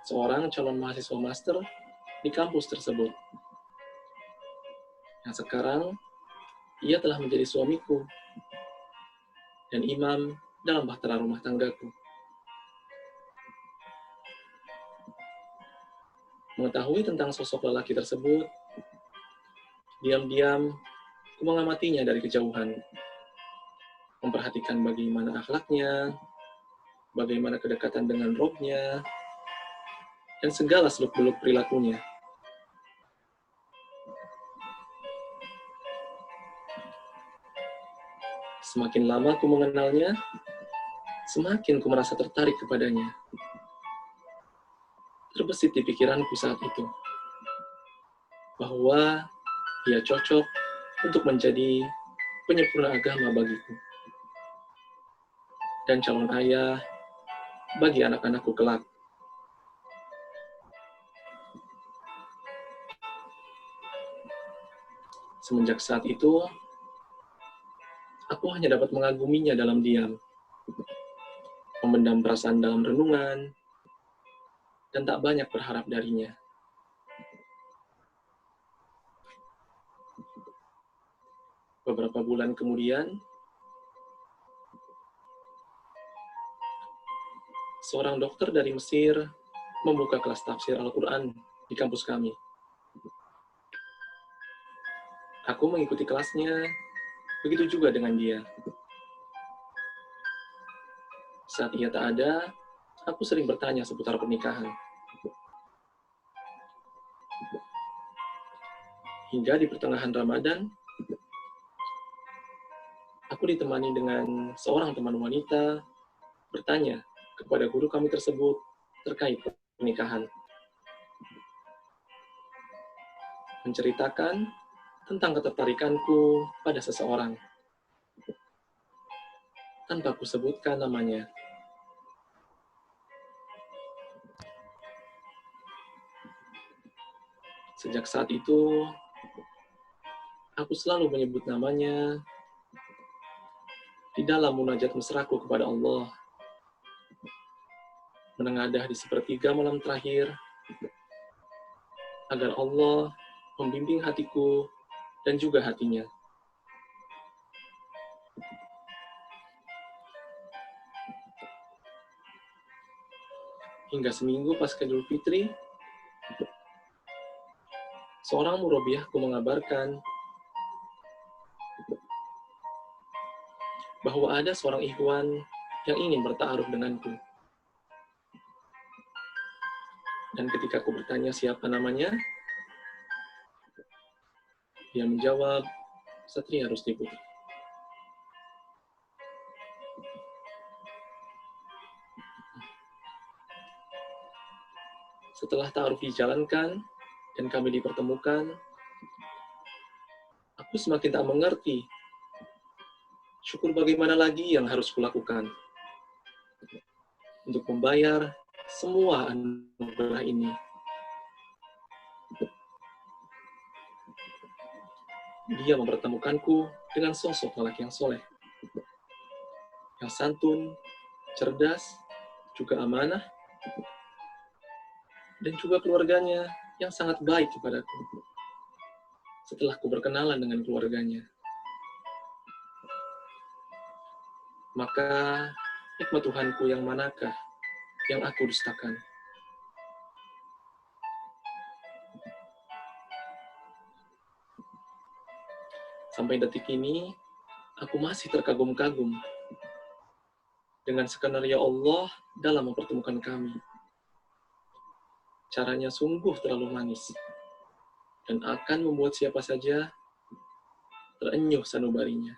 Seorang calon mahasiswa master di kampus tersebut. Yang sekarang, ia telah menjadi suamiku dan imam dalam bahtera rumah tanggaku. Mengetahui tentang sosok lelaki tersebut, diam-diam aku mengamatinya dari kejauhan. Memperhatikan bagaimana akhlaknya, bagaimana kedekatan dengan Robnya, dan segala seluk-beluk perilakunya. Semakin lama ku mengenalnya, semakin ku merasa tertarik kepadanya. Terbesit di pikiranku saat itu, bahwa dia cocok untuk menjadi penyempurna agama bagiku, dan calon ayah bagi anak-anakku kelak. Semenjak saat itu, aku hanya dapat mengaguminya dalam diam, memendam perasaan dalam renungan, dan tak banyak berharap darinya. Beberapa bulan kemudian, seorang dokter dari Mesir membuka kelas tafsir Al-Quran di kampus kami. Aku mengikuti kelasnya, begitu juga dengan dia. Saat ia tak ada, aku sering bertanya seputar pernikahan. Hingga di pertengahan Ramadan, aku ditemani dengan seorang teman wanita bertanya kepada guru kami tersebut terkait pernikahan. Menceritakan tentang ketertarikanku pada seseorang, tanpa ku sebutkan namanya. Sejak saat itu, aku selalu menyebut namanya di dalam munajat mesraku kepada Allah. Menengadah di sepertiga malam terakhir, agar Allah membimbing hatiku dan juga hatinya. Hingga seminggu pasca Idul Fitri, seorang murabiahku mengabarkan bahwa ada seorang ikhwan yang ingin bertaaruf denganku. Dan ketika aku bertanya siapa namanya, dia menjawab, Satria Rusdi Putri. Setelah ta'aruf dijalankan dan kami dipertemukan, aku semakin tak mengerti. Syukur bagaimana lagi yang harus kulakukan untuk membayar semua anugerah ini. dia mempertemukanku dengan sosok lelaki yang soleh, yang santun, cerdas, juga amanah, dan juga keluarganya yang sangat baik kepadaku. Setelah ku berkenalan dengan keluarganya, maka hikmat Tuhanku yang manakah yang aku dustakan? Sampai detik ini, aku masih terkagum-kagum dengan skenario Allah dalam mempertemukan kami. Caranya sungguh terlalu manis dan akan membuat siapa saja terenyuh sanubarinya.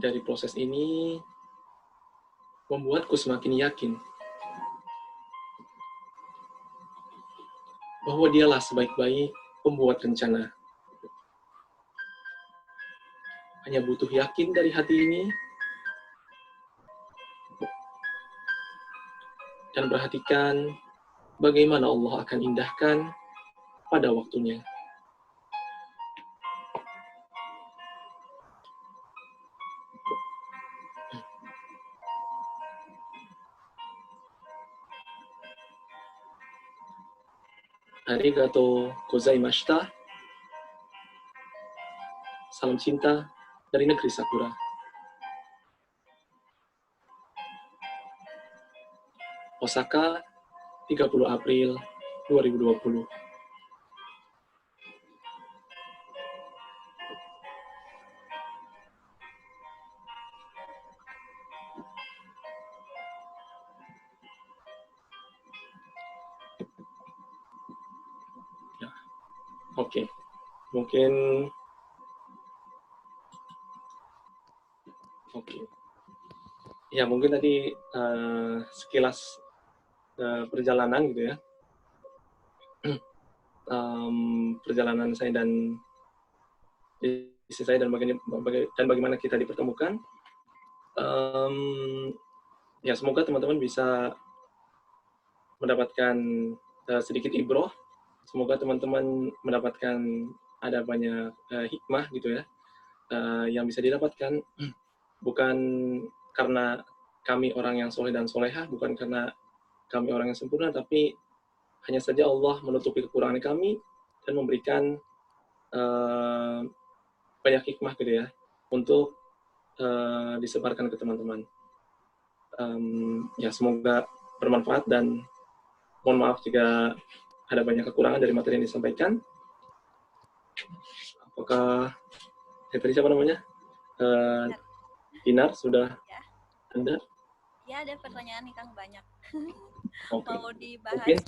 Dari proses ini, membuatku semakin yakin bahwa dialah sebaik-baik pembuat rencana. Hanya butuh yakin dari hati ini dan perhatikan bagaimana Allah akan indahkan pada waktunya. Arigatou gozaimashita. Salam cinta dari negeri Sakura. Osaka, 30 April 2020. Ya, oke. Mungkin ya mungkin tadi sekilas perjalanan gitu ya. Perjalanan saya dan istri saya dan bagaimana kita dipertemukan. Ya semoga teman-teman bisa mendapatkan sedikit ibroh. Semoga teman-teman mendapatkan ada banyak hikmah gitu ya yang bisa didapatkan, bukan karena kami orang yang soleh dan solehah, bukan karena kami orang yang sempurna, tapi hanya saja Allah menutupi kekurangan kami dan memberikan banyak hikmah gitu ya untuk disebarkan ke teman-teman. Ya semoga bermanfaat dan mohon maaf jika ada banyak kekurangan dari materi yang disampaikan. Apakah tadi siapa namanya? Dinar sudah Ya. Anda? Ya, ada pertanyaan nih Kang, banyak. Okay. Mau dibahas Mungkin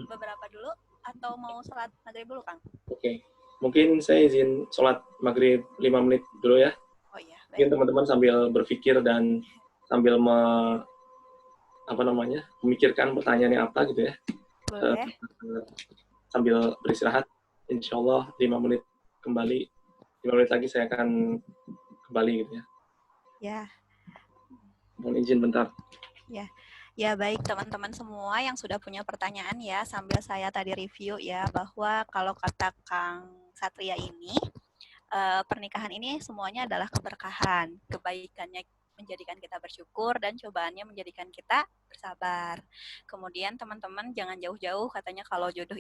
beberapa dulu atau mau sholat maghrib dulu Kang? Oke. Mungkin saya izin sholat maghrib 5 menit dulu ya. Oh iya, Mungkin baik. teman-teman sambil berpikir dan sambil memikirkan pertanyaannya apa gitu ya. Boleh. Sambil beristirahat, insya Allah 5 menit kembali. 5 menit lagi saya akan kembali gitu ya. Ya. Mohon izin bentar. Ya. Ya, baik teman-teman semua yang sudah punya pertanyaan ya, sambil saya tadi review ya, bahwa kalau kata Kang Satria ini, pernikahan ini semuanya adalah keberkahan, kebaikannya menjadikan kita bersyukur dan cobaannya menjadikan kita bersabar. Kemudian teman-teman jangan jauh-jauh, katanya kalau jodoh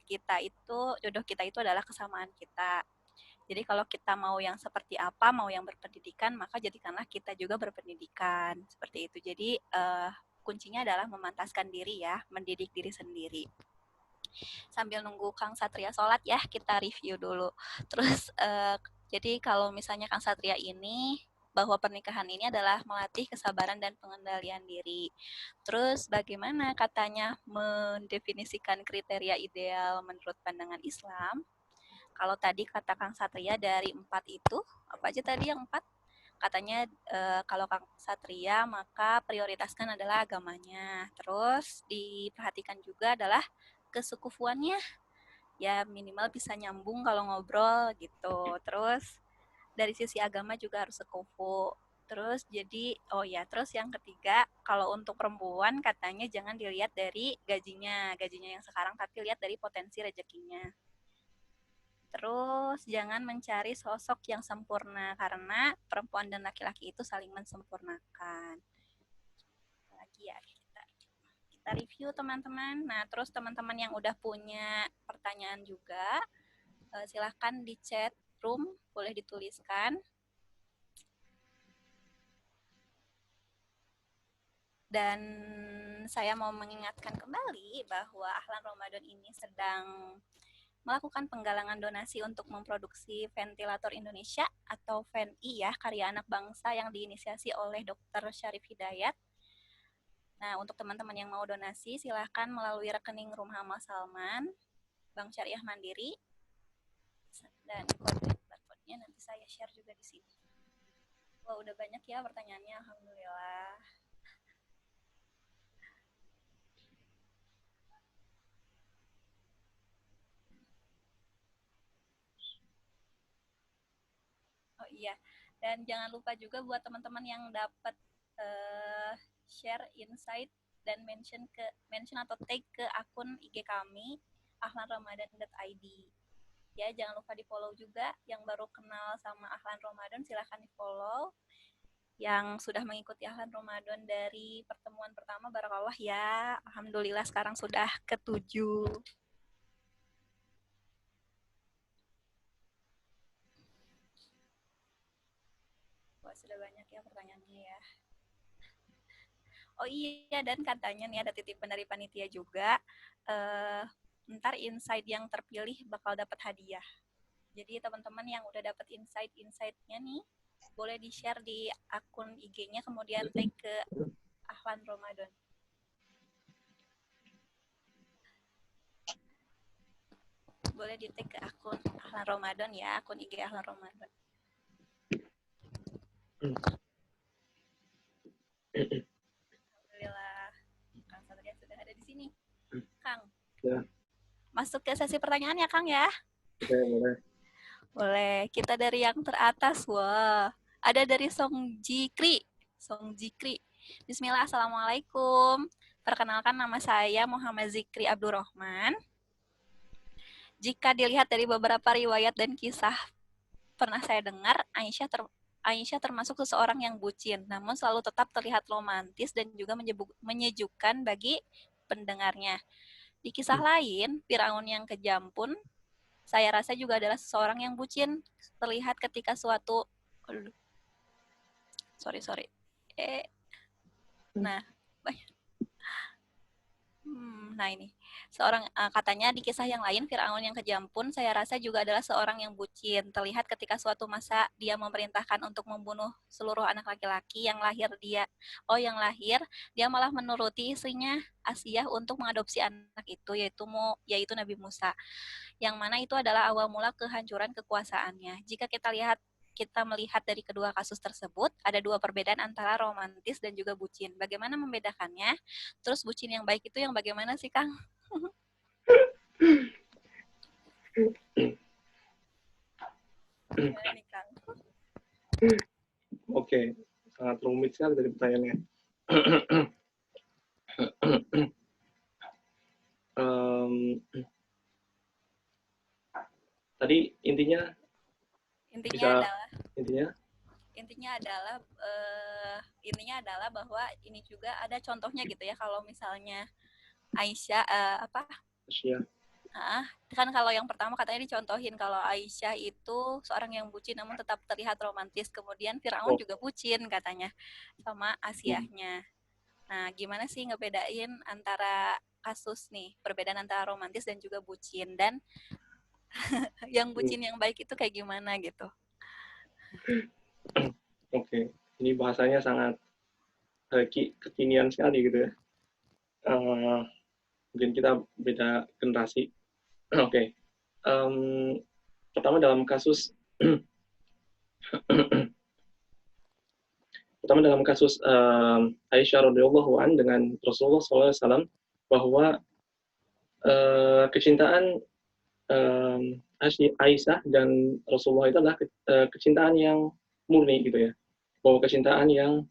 kita itu adalah kesamaan kita. Jadi kalau kita mau yang seperti apa, mau yang berpendidikan, maka jadikanlah kita juga berpendidikan. Seperti itu. Jadi kuncinya adalah memantaskan diri ya, mendidik diri sendiri. Sambil nunggu Kang Satria sholat ya, kita review dulu. Terus jadi kalau misalnya Kang Satria ini, bahwa pernikahan ini adalah melatih kesabaran dan pengendalian diri. Terus bagaimana katanya mendefinisikan kriteria ideal menurut pandangan Islam? Kalau tadi kata Kang Satria dari 4 itu, apa aja tadi yang 4? Katanya kalau Kang Satria maka prioritaskan adalah agamanya. Terus diperhatikan juga adalah kesukufuannya. Ya minimal bisa nyambung kalau ngobrol gitu. Terus dari sisi agama juga harus sekufu. Terus terus yang ketiga, kalau untuk perempuan katanya jangan dilihat dari gajinya yang sekarang, tapi lihat dari potensi rezekinya. Terus jangan mencari sosok yang sempurna, karena perempuan dan laki-laki itu saling mensempurnakan. Lagi ya, kita review teman-teman. Nah, terus teman-teman yang udah punya pertanyaan juga, silahkan di chat room, boleh dituliskan. Dan saya mau mengingatkan kembali bahwa Ahlan Ramadan ini sedang melakukan penggalangan donasi untuk memproduksi ventilator Indonesia atau VENI ya, karya anak bangsa yang diinisiasi oleh Dr. Syarif Hidayat. Nah, untuk teman-teman yang mau donasi, silahkan melalui rekening Rumah Amal Salman, Bank Syariah Mandiri, dan kode barcode-nya nanti saya share juga di sini. Wah, udah banyak ya pertanyaannya, alhamdulillah. Oh iya, dan jangan lupa juga buat teman-teman yang dapat share insight dan mention atau tag ke akun IG kami ahlanramadan.id. Ya, jangan lupa di-follow juga. Yang baru kenal sama Ahlan Ramadan silahkan di-follow. Yang sudah mengikuti Ahlan Ramadan dari pertemuan pertama, barakallah ya. Alhamdulillah sekarang sudah ke-7. Wah, sudah banyak ya pertanyaannya ya. Oh iya, dan katanya nih ada titipan dari panitia juga, ntar insight yang terpilih bakal dapat hadiah. Jadi teman-teman yang udah dapat insight-nya nih, boleh di-share di akun IG-nya, kemudian tag ke Ahlan Ramadan. Boleh di-tag ke akun Ahlan Ramadan ya, akun IG Ahlan Ramadan. Alhamdulillah, Kang Satria sudah ada di sini. Kang, Ya. Masuk ke sesi pertanyaan ya, Kang ya? Oke, boleh. Boleh. Kita dari yang teratas. Wah, ada dari Song Jikri. Bismillah, Assalamualaikum. Perkenalkan, nama saya Muhammad Zikri Abdurrahman. Jika dilihat dari beberapa riwayat dan kisah pernah saya dengar, Aisyah termasuk seseorang yang bucin, namun selalu tetap terlihat romantis dan juga menyejukkan bagi pendengarnya. Di kisah lain, Firaun yang kejam pun saya rasa juga adalah seseorang yang bucin, terlihat ketika suatu ini katanya di kisah yang lain, Firaun yang kejam pun saya rasa juga adalah seorang yang bucin, terlihat ketika suatu masa dia memerintahkan untuk membunuh seluruh anak laki-laki yang lahir dia malah menuruti istrinya Asiyah untuk mengadopsi anak itu, yaitu Nabi Musa, yang mana itu adalah awal mula kehancuran kekuasaannya. Jika kita melihat dari kedua kasus tersebut, ada dua perbedaan antara romantis dan juga bucin. Bagaimana membedakannya? Terus bucin yang baik itu yang bagaimana sih, Kang? Gimana nih, Kang? Oke, sangat rumit sekali dari pertanyaannya. Tadi intinya adalah bahwa ini juga ada contohnya gitu ya, kalau misalnya Aisyah kan kalau yang pertama katanya dicontohin kalau Aisyah itu seorang yang bucin namun tetap terlihat romantis, kemudian Firaun juga bucin katanya sama Asiyahnya. Nah, gimana sih ngebedain antara kasus nih, perbedaan antara romantis dan juga bucin, dan yang bucin yang baik itu kayak gimana gitu? Oke, ini bahasanya sangat kekinian sekali gitu ya. Mungkin kita beda generasi. Oke. Pertama dalam kasus Aisyah radhiyallahu an dengan Rasulullah SAW, bahwa kecintaan Aisyah dan Rasulullah itu adalah kecintaan yang murni gitu ya. bahwa kecintaan yang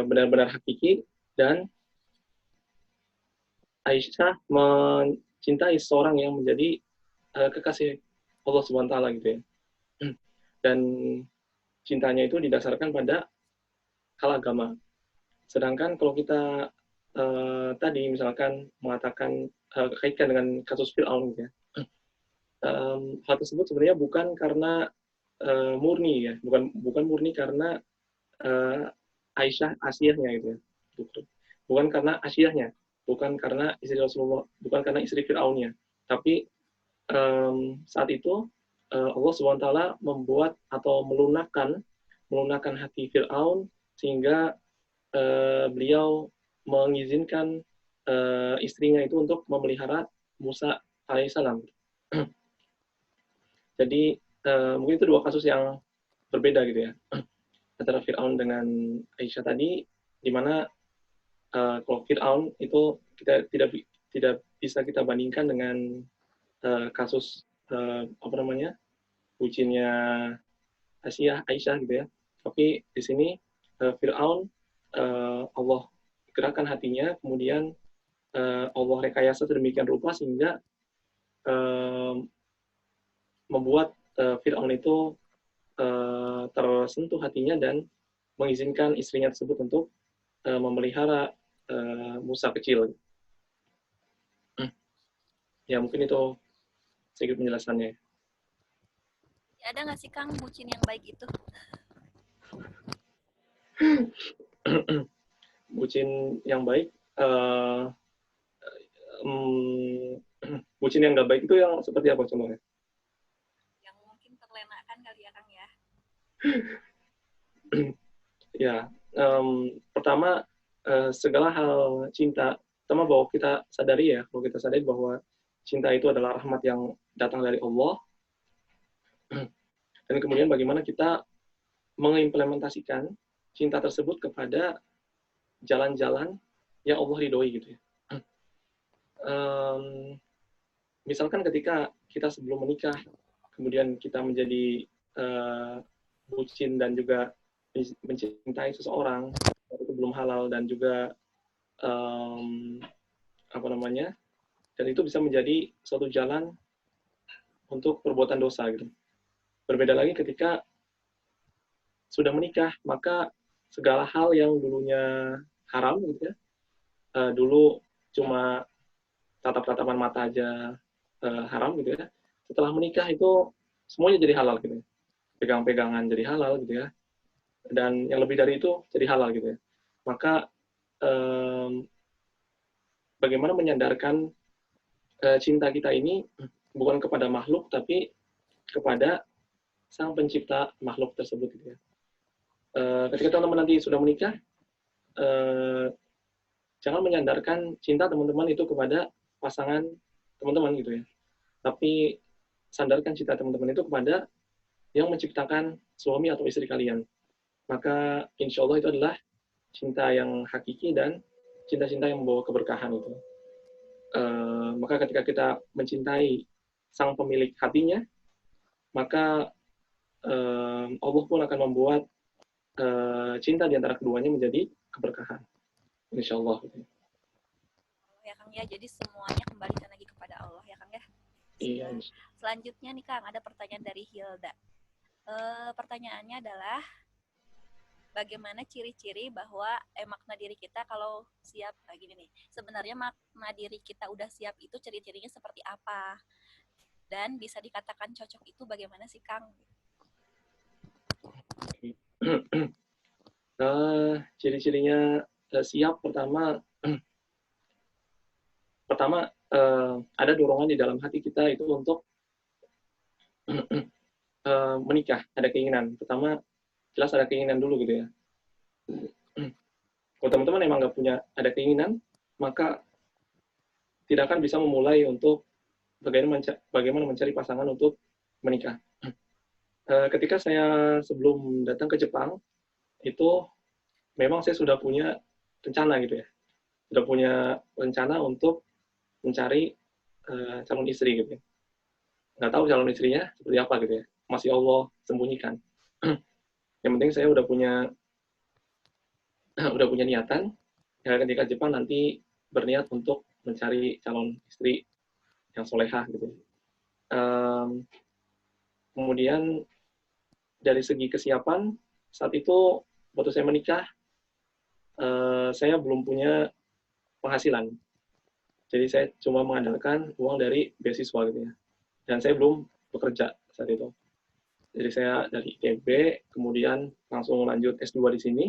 benar-benar hakiki, dan Aisyah mencintai seorang yang menjadi kekasih Allah Subhanahu wa taala gitu ya. Dan cintanya itu didasarkan pada hal agama. Sedangkan kalau kita tadi misalkan mengatakan kaitkan dengan kasus Fir'aun gitu ya. Hal tersebut sebenarnya bukan karena murni ya, bukan murni karena Aisyah Asiyahnya gitu ya. Bukan karena Asiyahnya, bukan karena istri Rasulullah, bukan karena istri Fir'aunnya. Tapi saat itu Allah SWT membuat atau melunakkan hati Fir'aun sehingga beliau mengizinkan istrinya itu untuk memelihara Musa alaihissalam. Jadi mungkin itu dua kasus yang berbeda gitu ya, antara Fir'aun dengan Aisyah tadi, di mana kalau Fir'aun itu kita tidak bisa kita bandingkan dengan kasus bucinnya Aisyah gitu ya. Tapi di sini Fir'aun Allah gerakkan hatinya, kemudian Allah rekayasa sedemikian rupa sehingga membuat Fir'aun itu tersentuh hatinya dan mengizinkan istrinya tersebut untuk memelihara Musa kecil. Ya mungkin itu sedikit penjelasannya. Ya, ada nggak sih Kang bucin yang baik itu? Bucin yang baik, bucin yang nggak baik itu yang seperti apa contohnya? Yang mungkin terlena-kan kali ya Kang ya? Ya, pertama segala hal cinta, pertama bahwa kita sadari ya, kalau kita sadari bahwa cinta itu adalah rahmat yang datang dari Allah, dan kemudian bagaimana kita mengimplementasikan cinta tersebut kepada jalan-jalan yang Allah ridhoi gitu ya. Misalkan ketika kita sebelum menikah, kemudian kita menjadi bucin dan juga mencintai seseorang itu belum halal dan juga dan itu bisa menjadi suatu jalan untuk perbuatan dosa gitu. Berbeda lagi ketika sudah menikah, maka segala hal yang dulunya haram gitu ya, dulu cuma tatap-tatapan mata aja haram gitu ya, setelah menikah itu semuanya jadi halal gitu ya. Pegang-pegangan jadi halal gitu ya, dan yang lebih dari itu jadi halal gitu ya. Maka bagaimana menyandarkan cinta kita ini bukan kepada makhluk tapi kepada sang pencipta makhluk tersebut gitu ya. Ketika teman-teman nanti sudah menikah, jangan menyandarkan cinta teman-teman itu kepada pasangan teman-teman gitu ya, tapi sandarkan cinta teman-teman itu kepada yang menciptakan suami atau istri kalian. Maka insya Allah itu adalah cinta yang hakiki dan cinta-cinta yang membawa keberkahan itu. Maka ketika kita mencintai sang pemilik hatinya, maka Allah pun akan membuat cinta di antara keduanya menjadi keberkahan. Insya Allah. Ya Kang ya, jadi semuanya kembalikan lagi kepada Allah ya Kang ya. Iya. Selanjutnya nih Kang, ada pertanyaan dari Hilda. Pertanyaannya adalah, bagaimana ciri-ciri bahwa makna diri kita kalau siap, gini nih, sebenarnya makna diri kita udah siap itu ciri-cirinya seperti apa? Dan bisa dikatakan cocok itu bagaimana sih Kang? Ciri-cirinya siap, pertama ada dorongan di dalam hati kita itu untuk menikah, ada keinginan. Pertama jelas ada keinginan dulu gitu ya. Kalau teman-teman emang nggak punya ada keinginan, maka tidak akan bisa memulai untuk bagaimana mencari pasangan untuk menikah. Ketika saya sebelum datang ke Jepang, itu memang saya sudah punya rencana gitu ya. Sudah punya rencana untuk mencari calon istri gitu ya. Nggak tahu calon istrinya seperti apa gitu ya. Masih Allah sembunyikan. Yang penting saya udah punya udah punya niatan, ya ketika Jepang nanti berniat untuk mencari calon istri yang solehah gitu. Kemudian dari segi kesiapan, saat itu waktu saya menikah, saya belum punya penghasilan. Jadi saya cuma mengandalkan uang dari beasiswa gitu ya. Dan saya belum bekerja saat itu. Jadi saya dari ITB, kemudian langsung lanjut S2 di sini,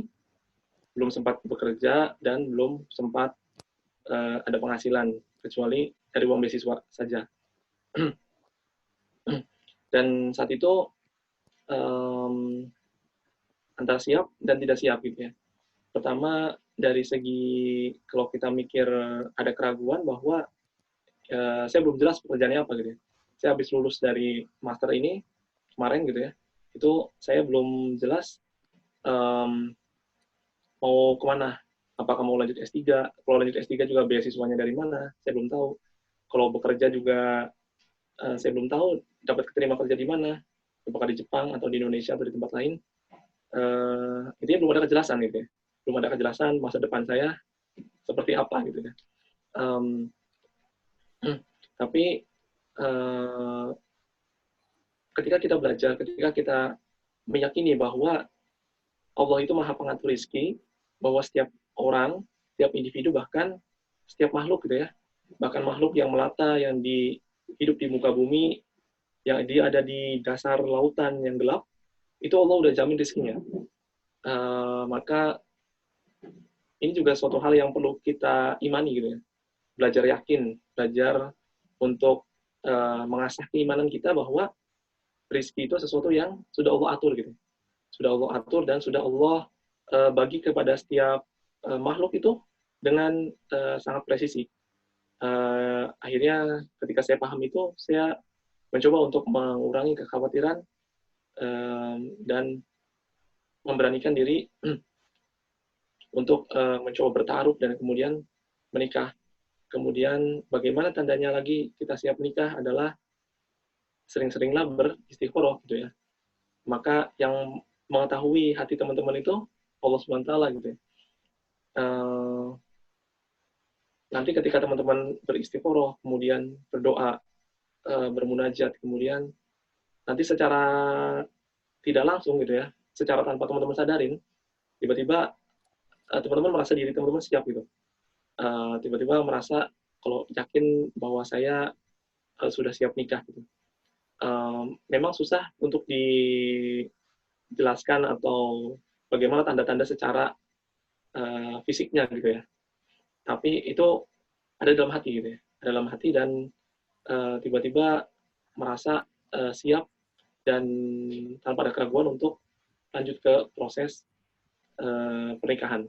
belum sempat bekerja dan belum sempat ada penghasilan, kecuali dari uang beasiswa saja. Dan saat itu antara siap dan tidak siap gitu ya. Pertama dari segi kalau kita mikir ada keraguan bahwa saya belum jelas pekerjaannya apa gitu ya. Saya habis lulus dari master ini kemarin gitu ya. Itu saya belum jelas mau kemana. Apakah mau lanjut S3? Kalau lanjut S3 juga beasiswanya dari mana? Saya belum tahu. Kalau bekerja juga saya belum tahu dapat keterima kerja di mana. Apakah di Jepang atau di Indonesia atau di tempat lain. Intinya belum ada kejelasan gitu ya. Belum ada kejelasan masa depan saya seperti apa gitu ya. Tapi ketika kita belajar, ketika kita meyakini bahwa Allah itu maha pengatur rezeki, bahwa setiap orang, setiap individu, bahkan setiap makhluk gitu ya, bahkan makhluk yang melata, yang hidup di muka bumi, yang dia ada di dasar lautan yang gelap, itu Allah udah jamin rezekinya. Maka ini juga suatu hal yang perlu kita imani gitu ya. Belajar yakin, belajar untuk mengasah keimanan kita bahwa rezeki itu sesuatu yang sudah Allah atur gitu. Sudah Allah atur dan sudah Allah bagi kepada setiap makhluk itu dengan sangat presisi. Akhirnya ketika saya paham itu, saya mencoba untuk mengurangi kekhawatiran dan memberanikan diri untuk mencoba bertaruh dan kemudian menikah. Kemudian bagaimana tandanya lagi kita siap menikah adalah sering-seringlah beristighfar gitu ya. Maka yang mengetahui hati teman-teman itu Allah SWT gitu ya. Nanti ketika teman-teman beristighfar, kemudian berdoa, bermunajat, kemudian nanti secara tidak langsung gitu ya, secara tanpa teman-teman sadarin, tiba-tiba teman-teman merasa diri teman-teman siap gitu. Tiba-tiba merasa kalau yakin bahwa saya sudah siap nikah gitu. Memang susah untuk dijelaskan atau bagaimana tanda-tanda secara fisiknya gitu ya. Tapi itu ada dalam hati gitu ya. Ada dalam hati dan tiba-tiba merasa siap dan tanpa ada keraguan untuk lanjut ke proses pernikahan.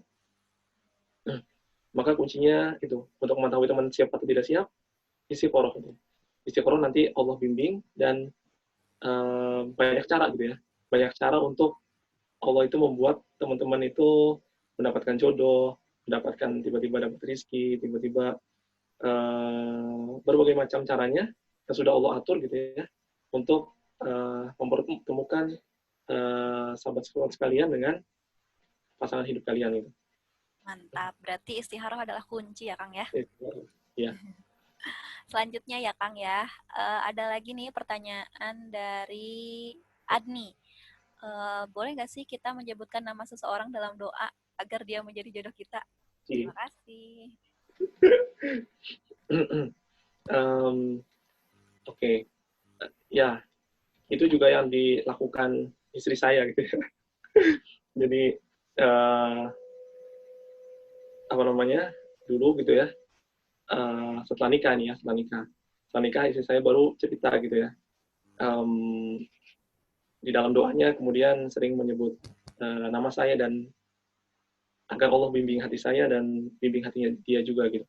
Maka kuncinya itu untuk mengetahui teman siap atau tidak siap, istiqoroh. Istiqoroh nanti Allah bimbing dan banyak cara gitu ya. Banyak cara untuk Allah itu membuat teman-teman itu mendapatkan jodoh, mendapatkan tiba-tiba dapat rezeki, tiba-tiba berbagai macam caranya yang sudah Allah atur gitu ya untuk mempertemukan sahabat sekalian dengan pasangan hidup kalian itu. Mantap, berarti istikharah adalah kunci ya Kang ya. Ya. Selanjutnya ya Kang ya, ada lagi nih pertanyaan dari Adni. Boleh nggak sih kita menyebutkan nama seseorang dalam doa agar dia menjadi jodoh kita? Terima kasih. Oke. Ya, itu juga yang dilakukan istri saya gitu ya. Jadi apa namanya, dulu gitu ya, setelah nikah nih ya, setelah nikah istri saya baru cerita gitu ya, di dalam doanya kemudian sering menyebut nama saya dan agar Allah bimbing hati saya dan bimbing hatinya dia juga gitu.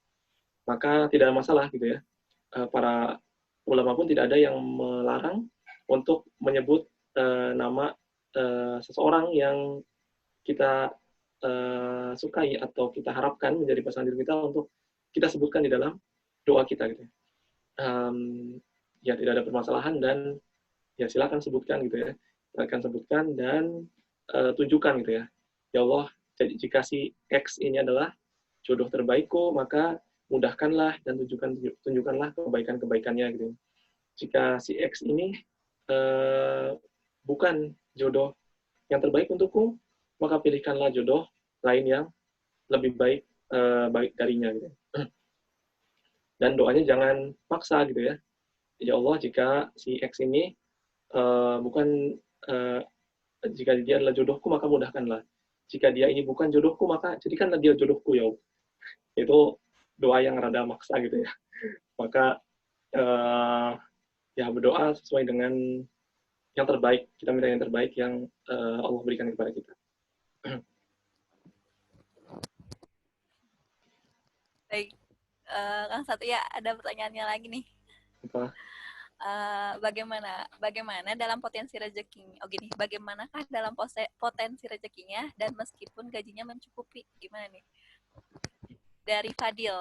Maka tidak ada masalah gitu ya. Para ulama pun tidak ada yang melarang untuk menyebut nama seseorang yang kita sukai atau kita harapkan menjadi pasangan hidup kita untuk kita sebutkan di dalam doa kita gitu. Ya tidak ada permasalahan dan ya silakan sebutkan gitu ya. Silakan sebutkan dan tunjukkan gitu ya. Ya Allah, Jadi jika si X ini adalah jodoh terbaikku, maka mudahkanlah dan tunjukkanlah kebaikan-kebaikannya gitu. Jika si X ini bukan jodoh yang terbaik untukku, maka pilihkanlah jodoh lain yang lebih baik baik darinya gitu. Dan doanya jangan paksa gitu ya. Ya Allah, jika si X ini bukan jika dia adalah jodohku, maka mudahkanlah. Jika dia ini bukan jodohku, maka jadikanlah dia jodohku ya Allah. Itu doa yang rada maksa gitu ya. Maka ya berdoa sesuai dengan yang terbaik. Kita minta yang terbaik yang Allah berikan kepada kita. Baik, Kang Satria, ada pertanyaannya lagi nih. Apa? Bagaimana dalam potensi rezeki? Oh gini, bagaimanakah dalam potensi rezekinya dan meskipun gajinya mencukupi? Gimana nih? Dari Fadil.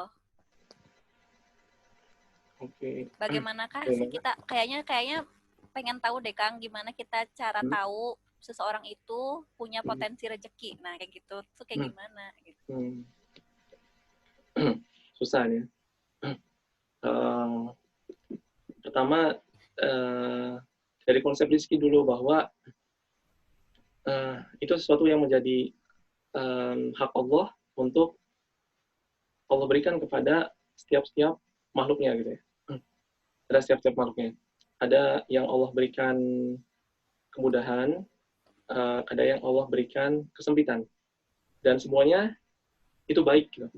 Oke. Bagaimanakah sih kita kayaknya pengen tahu deh Kang, gimana kita cara tahu seseorang itu punya potensi rezeki. Nah, kayak gitu. Itu kayak gimana gitu. Susah nih. Pertama, dari konsep rezeki dulu bahwa itu sesuatu yang menjadi hak Allah untuk Allah berikan kepada setiap makhluknya gitu ya. Ada setiap makhluknya. Ada yang Allah berikan kemudahan, ada yang Allah berikan kesempitan. Dan semuanya itu baik gitu.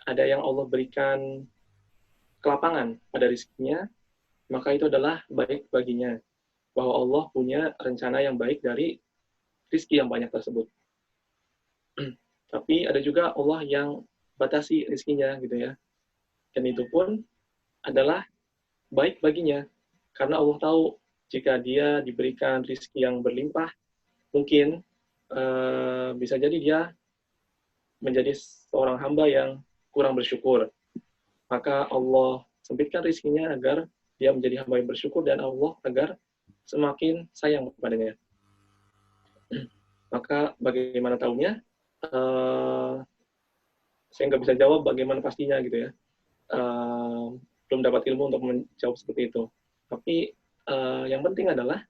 Ada yang Allah berikan kelapangan pada rezekinya, maka itu adalah baik baginya. Bahwa Allah punya rencana yang baik dari rezeki yang banyak tersebut. Tapi ada juga Allah yang batasi rezekinya gitu ya. Dan itu pun adalah baik baginya. Karena Allah tahu jika dia diberikan rezeki yang berlimpah, mungkin bisa jadi dia menjadi seorang hamba yang kurang bersyukur. Maka Allah sempitkan rezekinya agar dia menjadi hamba yang bersyukur dan Allah agar semakin sayang kepadanya. Maka bagaimana tahunya? Saya nggak bisa jawab bagaimana pastinya gitu ya. Belum dapat ilmu untuk menjawab seperti itu. Tapi yang penting adalah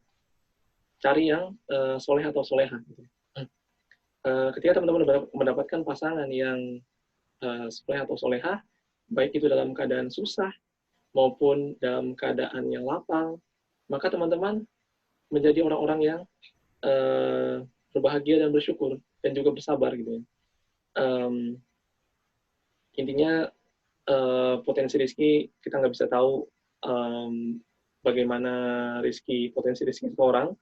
cari yang soleh atau soleha. Gitu. Ketika teman-teman mendapatkan pasangan yang soleh atau soleha, baik itu dalam keadaan susah maupun dalam keadaan yang lapang, maka teman-teman menjadi orang-orang yang berbahagia dan bersyukur dan juga bersabar gitu ya. Intinya potensi rezeki kita nggak bisa tahu bagaimana potensi rezeki seseorang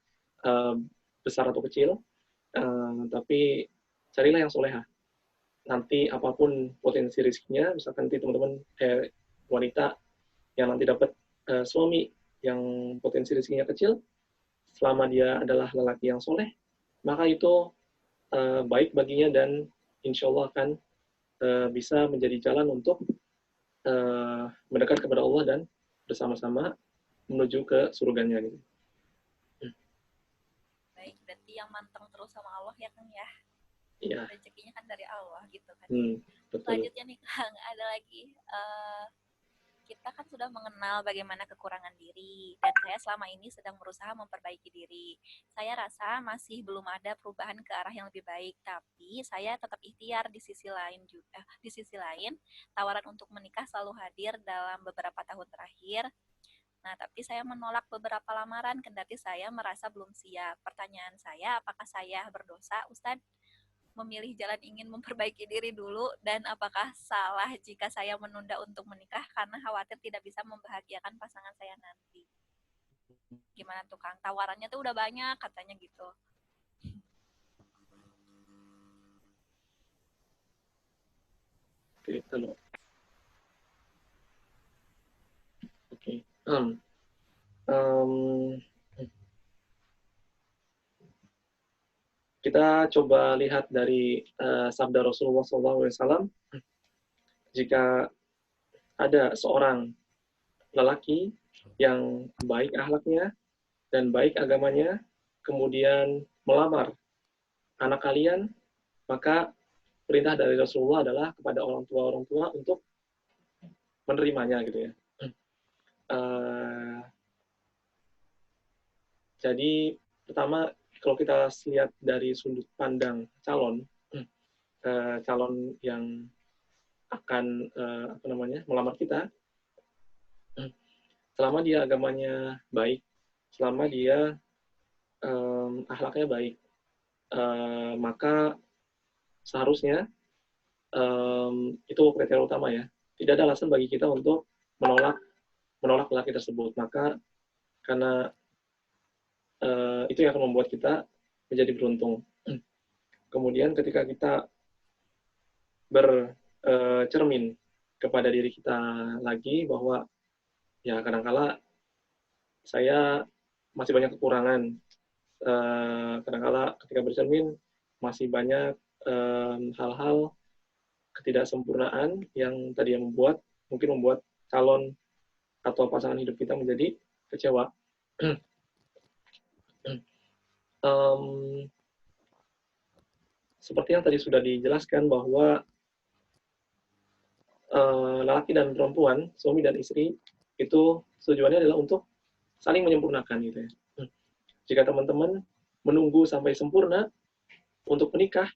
besar atau kecil, tapi carilah yang soleha. Nanti apapun potensi rezekinya, misalkan nanti teman-teman wanita yang nanti dapat suami yang potensi rezekinya kecil, selama dia adalah lelaki yang soleh, maka itu baik baginya dan insya Allah akan bisa menjadi jalan untuk mendekat kepada Allah dan bersama-sama menuju ke surganya gitu. Baik, berarti yang manteng terus sama Allah ya Kang ya. Iya. Rezekinya kan dari Allah gitu kan. Betul. Selanjutnya nih Kang, ada lagi kita kan sudah mengenal bagaimana kekurangan diri dan saya selama ini sedang berusaha memperbaiki diri. Saya rasa masih belum ada perubahan ke arah yang lebih baik, tapi saya tetap ikhtiar di sisi lain juga. Di sisi lain, tawaran untuk menikah selalu hadir dalam beberapa tahun terakhir. Nah, tapi saya menolak beberapa lamaran kendati saya merasa belum siap. Pertanyaan saya, apakah saya berdosa, Ustadz? Memilih jalan ingin memperbaiki diri dulu, dan apakah salah jika saya menunda untuk menikah karena khawatir tidak bisa membahagiakan pasangan saya nanti? Gimana tuh Kang? Tawarannya tuh udah banyak katanya gitu. Oke, halo. Oke. Kita coba lihat dari sabda Rasulullah SAW. Jika ada seorang lelaki yang baik akhlaknya dan baik agamanya, kemudian melamar anak kalian, maka perintah dari Rasulullah adalah kepada orang tua untuk menerimanya gitu ya. Jadi pertama kalau kita lihat dari sudut pandang calon yang akan melamar kita, selama dia agamanya baik, selama dia akhlaknya baik, maka seharusnya itu kriteria utama ya. Tidak ada alasan bagi kita untuk menolak lelaki tersebut. Maka karena itu yang akan membuat kita menjadi beruntung. Kemudian ketika kita bercermin kepada diri kita lagi bahwa ya kadangkala saya masih banyak kekurangan. Kadangkala ketika bercermin masih banyak hal-hal ketidaksempurnaan yang tadi mungkin membuat calon atau pasangan hidup kita menjadi kecewa. Seperti yang tadi sudah dijelaskan bahwa lelaki dan perempuan, suami dan istri, itu tujuannya adalah untuk saling menyempurnakan gitu ya. Jika teman-teman menunggu sampai sempurna untuk menikah,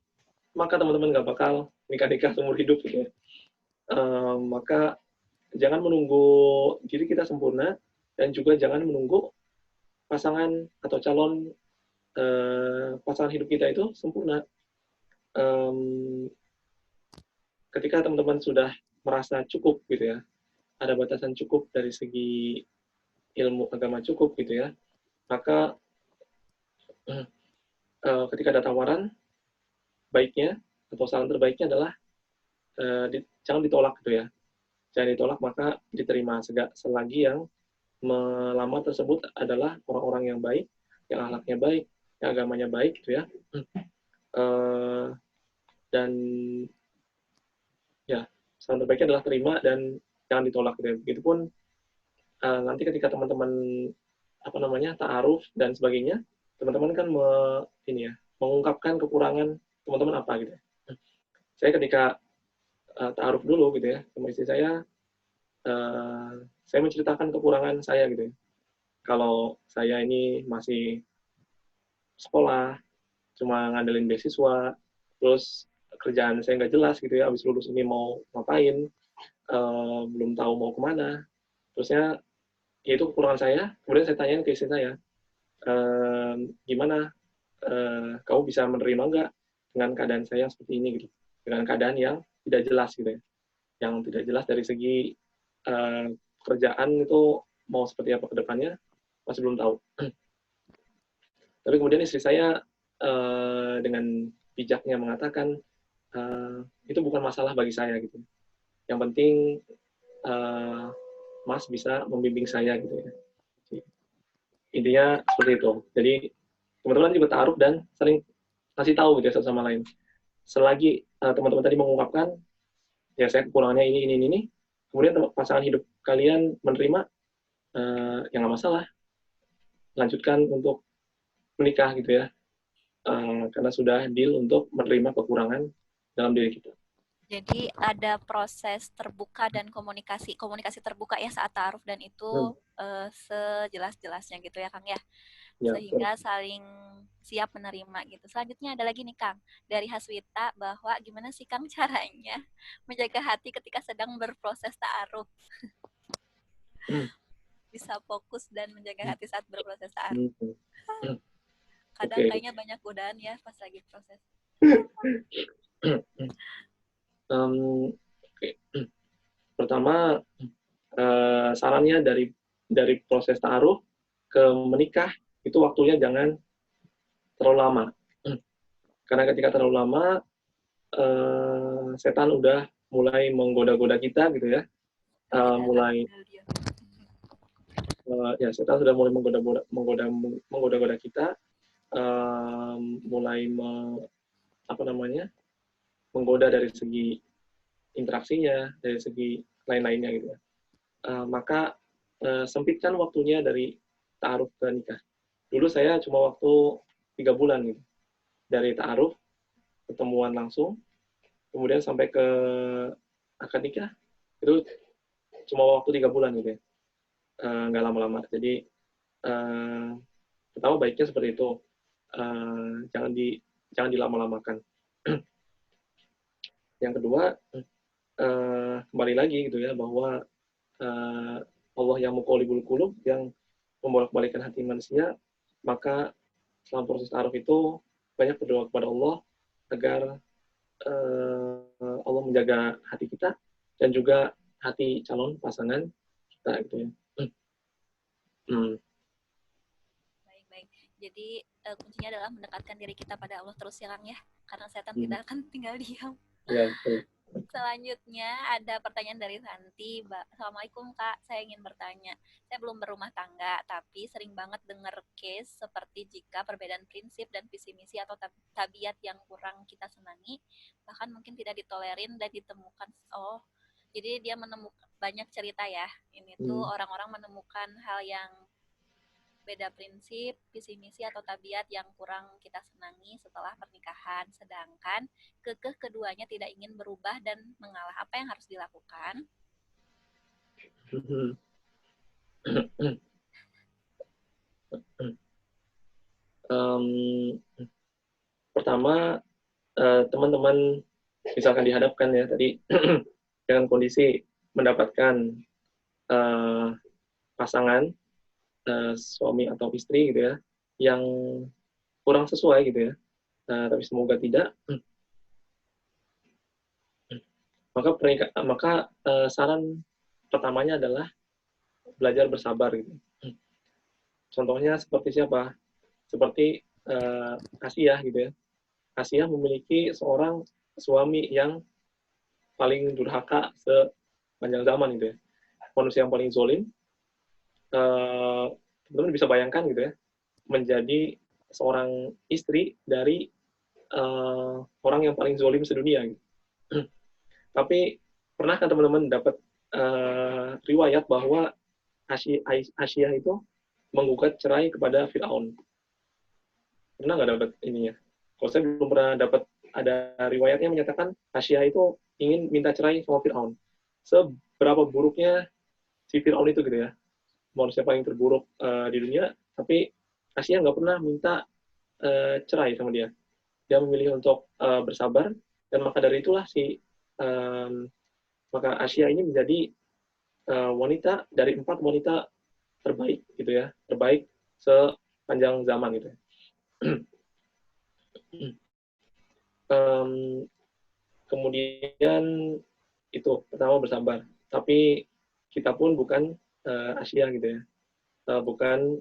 maka teman-teman nggak bakal nikah seumur hidup gitu ya. Maka jangan menunggu diri kita sempurna, dan juga jangan menunggu pasangan atau calon pasangan hidup kita itu sempurna. Ketika teman-teman sudah merasa cukup gitu ya, ada batasan cukup dari segi ilmu agama cukup gitu ya, maka ketika ada tawaran, baiknya atau saran terbaiknya adalah jangan ditolak gitu ya. Jangan ditolak, maka diterima selagi yang melamar tersebut adalah orang-orang yang baik, yang akhlaknya baik, yang agamanya baik gitu ya. Dan ya, saran terbaiknya adalah terima dan jangan ditolak gitu ya. Begitupun nanti ketika teman-teman ta'aruf dan sebagainya, teman-teman kan mengungkapkan kekurangan teman-teman apa gitu ya. Saya ketika ta'aruf dulu gitu ya sama istri saya menceritakan kekurangan saya gitu ya. Kalau saya ini masih sekolah, cuma ngandelin beasiswa, terus kerjaan saya nggak jelas gitu ya, habis lulus ini mau ngapain, belum tahu mau kemana, terusnya ya itu kekurangan saya. Kemudian saya tanyain ke istri saya, gimana kamu bisa menerima nggak dengan keadaan saya seperti ini gitu, dengan keadaan yang tidak jelas gitu ya, yang tidak jelas dari segi kerjaan itu mau seperti apa ke depannya, masih belum tahu. Tapi kemudian istri saya dengan bijaknya mengatakan, itu bukan masalah bagi saya gitu. Yang penting Mas bisa membimbing saya gitu ya. Intinya seperti itu. Jadi teman-teman juga ta'aruf dan saling kasih tahu gitu ya, satu sama lain. Selagi teman-teman tadi mengungkapkan, ya saya kekurangannya ini, kemudian pasangan hidup kalian menerima, ya nggak masalah. Lanjutkan untuk menikah gitu ya. Karena sudah deal untuk menerima kekurangan dalam diri kita. Jadi ada proses terbuka dan komunikasi terbuka ya saat ta'aruf, dan itu sejelas-jelasnya gitu ya Kang ya. Sehingga saling siap menerima gitu. Selanjutnya ada lagi nih Kang, dari Haswita, bahwa gimana sih Kang caranya menjaga hati ketika sedang berproses ta'aruf? Bisa fokus dan menjaga hati saat berproses ta'aruf. Kadang kayaknya banyak godaan ya pas lagi proses. Pertama, sarannya dari proses ta'aruf ke menikah itu waktunya jangan terlalu lama. Karena ketika terlalu lama, setan udah mulai menggoda-goda kita gitu ya. Setan sudah mulai menggoda-goda kita, mulai menggoda dari segi interaksinya, dari segi lain-lainnya gitu ya. Maka sempitkan waktunya dari ta'aruf ke nikah. Dulu saya cuma waktu 3 bulan gitu. Dari ta'aruf ketemuan langsung, kemudian sampai ke akad nikah itu cuma waktu 3 bulan gitu ya, nggak lama-lama. Jadi pertama baiknya seperti itu, jangan dilama-lamakan. Yang kedua, kembali lagi gitu ya, bahwa Allah yang muqallibul qulub, yang membolak-balikkan hati manusia, maka selama proses ta'aruf itu banyak berdoa kepada Allah agar Allah menjaga hati kita dan juga hati calon pasangan kita gitu ya. Baik. Jadi kuncinya adalah mendekatkan diri kita pada Allah terus ya Kang ya, karena setan tidak akan tinggal diam. Ya, Selanjutnya ada pertanyaan dari Santi. Assalamualaikum Kak, saya ingin bertanya. Saya belum berumah tangga, tapi sering banget dengar case seperti jika perbedaan prinsip dan visi misi atau tabiat yang kurang kita senangi, bahkan mungkin tidak ditolerin dan ditemukan. Oh, jadi dia menemukan banyak cerita ya. Ini tuh orang-orang menemukan hal yang beda prinsip, visi misi atau tabiat yang kurang kita senangi setelah pernikahan, sedangkan kekeh keduanya tidak ingin berubah dan mengalah. Apa yang harus dilakukan? Pertama, teman-teman misalkan dihadapkan ya tadi dengan kondisi mendapatkan pasangan suami atau istri gitu ya yang kurang sesuai gitu ya, tapi semoga tidak, maka saran pertamanya adalah belajar bersabar gitu. Contohnya seperti siapa? Seperti Asiyah gitu ya. Asiyah memiliki seorang suami yang paling durhaka sepanjang zaman gitu ya. Manusia yang paling zolim. Teman-teman bisa bayangkan gitu ya, menjadi seorang istri dari orang yang paling zolim sedunia gitu. Tapi pernahkah teman-teman dapat riwayat bahwa Asiyah itu menggugat cerai kepada Fir'aun? Pernah nggak dapat ininya? Kalau saya belum pernah dapat ada riwayatnya menyatakan Asiyah itu ingin minta cerai sama Fir'aun. Seberapa buruknya si Fir'aun itu gitu ya, manusia paling terburuk di dunia, tapi Asiyah nggak pernah minta cerai sama dia. Dia memilih untuk bersabar, dan maka dari itulah maka Asiyah ini menjadi wanita dari 4 wanita terbaik gitu ya, terbaik sepanjang zaman gitu. Kemudian itu pertama bersabar, tapi kita pun bukan Asiyah gitu ya, bukan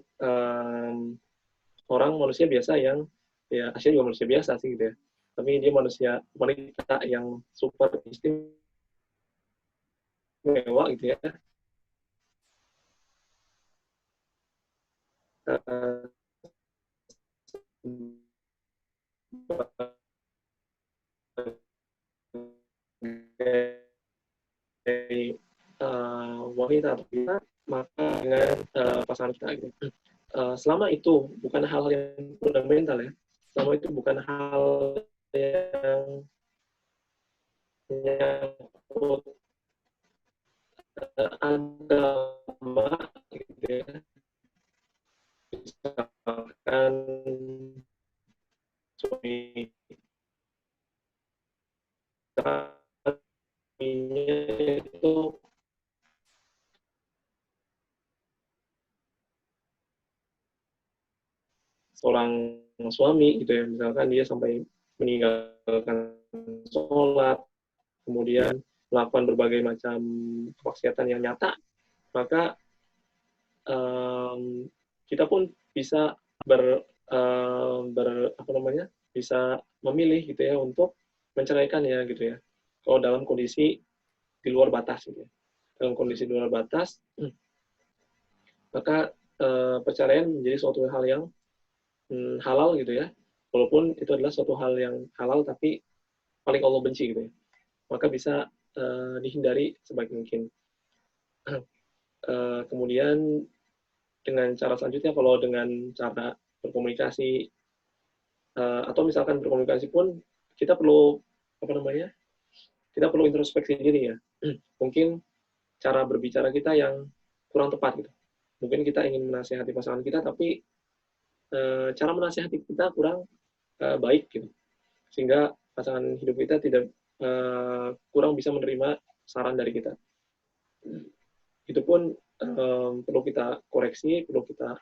orang manusia biasa yang ya, Asiyah juga manusia biasa sih gitu ya, tapi dia wanita yang super istimewa gitu ya. Wanita atau kita, maka dengan pasangan kita gitu. Selama itu bukan hal-hal yang fundamental ya, selama itu bukan hal yang menyangkut agama gitu ya, misalkan suaminya itu seorang suami gitu ya, misalkan dia sampai meninggalkan sholat, kemudian melakukan berbagai macam kemaksiatan yang nyata, maka kita pun bisa bisa memilih gitu ya untuk menceraikan ya gitu ya. Kalau dalam kondisi di luar batas gitu ya. Dalam kondisi di luar batas, maka perceraian menjadi suatu hal yang halal gitu ya. Walaupun itu adalah suatu hal yang halal tapi paling Allah benci gitu ya. Maka bisa dihindari sebaik mungkin. Kemudian dengan cara selanjutnya, kalau dengan cara berkomunikasi atau misalkan berkomunikasi pun kita perlu apa namanya? Kita perlu introspeksi diri ya. Mungkin cara berbicara kita yang kurang tepat gitu. Mungkin kita ingin menasihati pasangan kita, tapi cara menasihati kita kurang baik gitu. Sehingga pasangan hidup kita tidak kurang bisa menerima saran dari kita. Itu pun perlu kita koreksi, perlu kita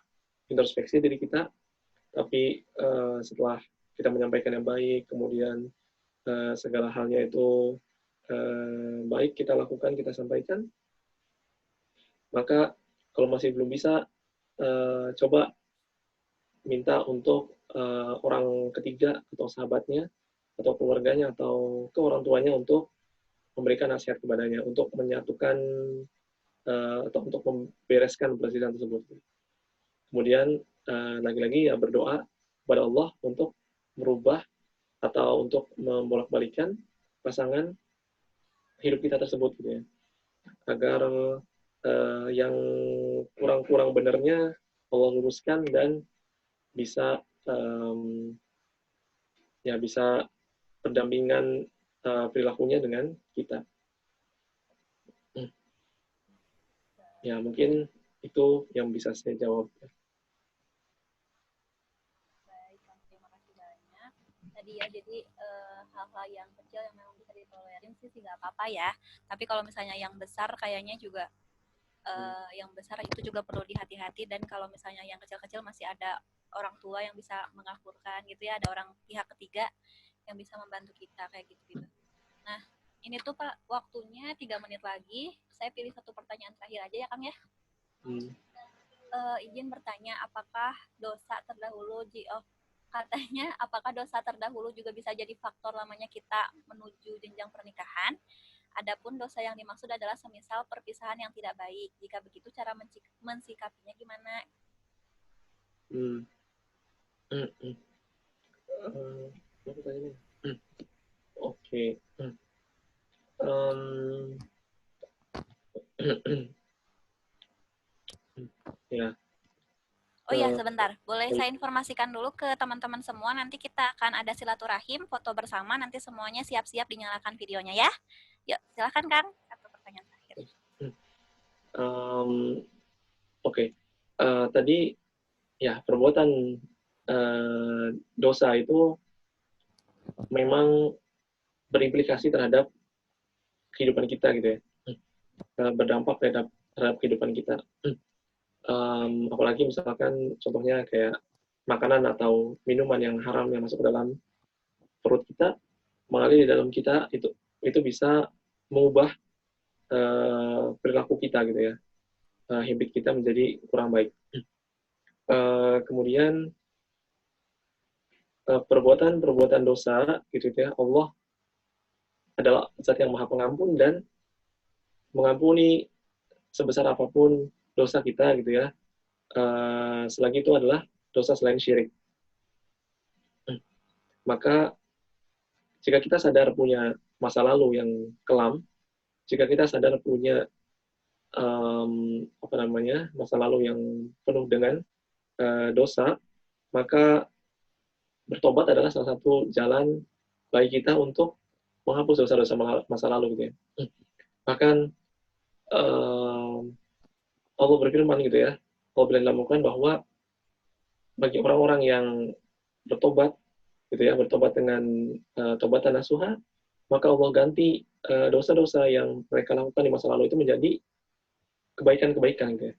introspeksi diri kita. Tapi setelah kita menyampaikan yang baik, kemudian segala halnya itu baik kita lakukan, kita sampaikan, maka kalau masih belum bisa, coba minta untuk orang ketiga atau sahabatnya atau keluarganya atau ke orang tuanya untuk memberikan nasihat kepadanya untuk menyatukan atau untuk membereskan perselisihan tersebut. Kemudian lagi-lagi ya berdoa kepada Allah untuk merubah atau untuk membolak-balikan pasangan hidup kita tersebut gitu ya, agar yang kurang-kurang benernya Allah luruskan dan bisa ya bisa berdampingan perilakunya dengan kita. Ya mungkin itu yang bisa saya jawab. Baik, terima kasih banyak. Tadi ya, jadi hal-hal yang kecil yang memang bisa ditolerin sih nggak apa-apa ya. Tapi kalau misalnya yang besar kayaknya juga yang besar itu juga perlu dihati-hati, dan kalau misalnya yang kecil-kecil masih ada orang tua yang bisa mengakurkan gitu ya, ada orang pihak ketiga yang bisa membantu kita kayak gitu. Nah, ini tuh Pak, waktunya 3 menit lagi. Saya pilih satu pertanyaan terakhir aja ya Kang ya. Izin bertanya, apakah dosa terdahulu katanya apakah dosa terdahulu juga bisa jadi faktor lamanya kita menuju jenjang pernikahan? Adapun dosa yang dimaksud adalah semisal perpisahan yang tidak baik. Jika begitu, cara mensikapinya gimana? Oke. Ya. Oh iya, sebentar. Boleh saya informasikan dulu ke teman-teman semua, nanti kita akan ada silaturahim, foto bersama, nanti semuanya siap-siap dinyalakan videonya ya. Yuk, silakan Kang. Satu pertanyaan terakhir. Oke. Tadi ya perbuatan dosa itu memang berimplikasi terhadap kehidupan kita gitu ya, berdampak terhadap kehidupan kita. Apalagi misalkan contohnya kayak makanan atau minuman yang haram yang masuk ke dalam perut kita, mengalir di dalam kita, itu bisa mengubah perilaku kita gitu ya, habit kita menjadi kurang baik. Kemudian perbuatan dosa gitu ya, Allah adalah Zat yang Maha Pengampun dan mengampuni sebesar apapun dosa kita gitu ya, selagi itu adalah dosa selain syirik. Maka jika kita sadar punya masa lalu yang kelam, jika kita sadar punya masa lalu yang penuh dengan dosa, maka bertobat adalah salah satu jalan bagi kita untuk menghapus dosa-dosa masa lalu gitu ya. Bahkan Allah berfirman gitu ya, Allah bilang bahwa bagi orang-orang yang bertobat gitu ya, bertobat dengan tobatan nasuha, maka Allah ganti dosa-dosa yang mereka lakukan di masa lalu itu menjadi kebaikan-kebaikan gitu ya.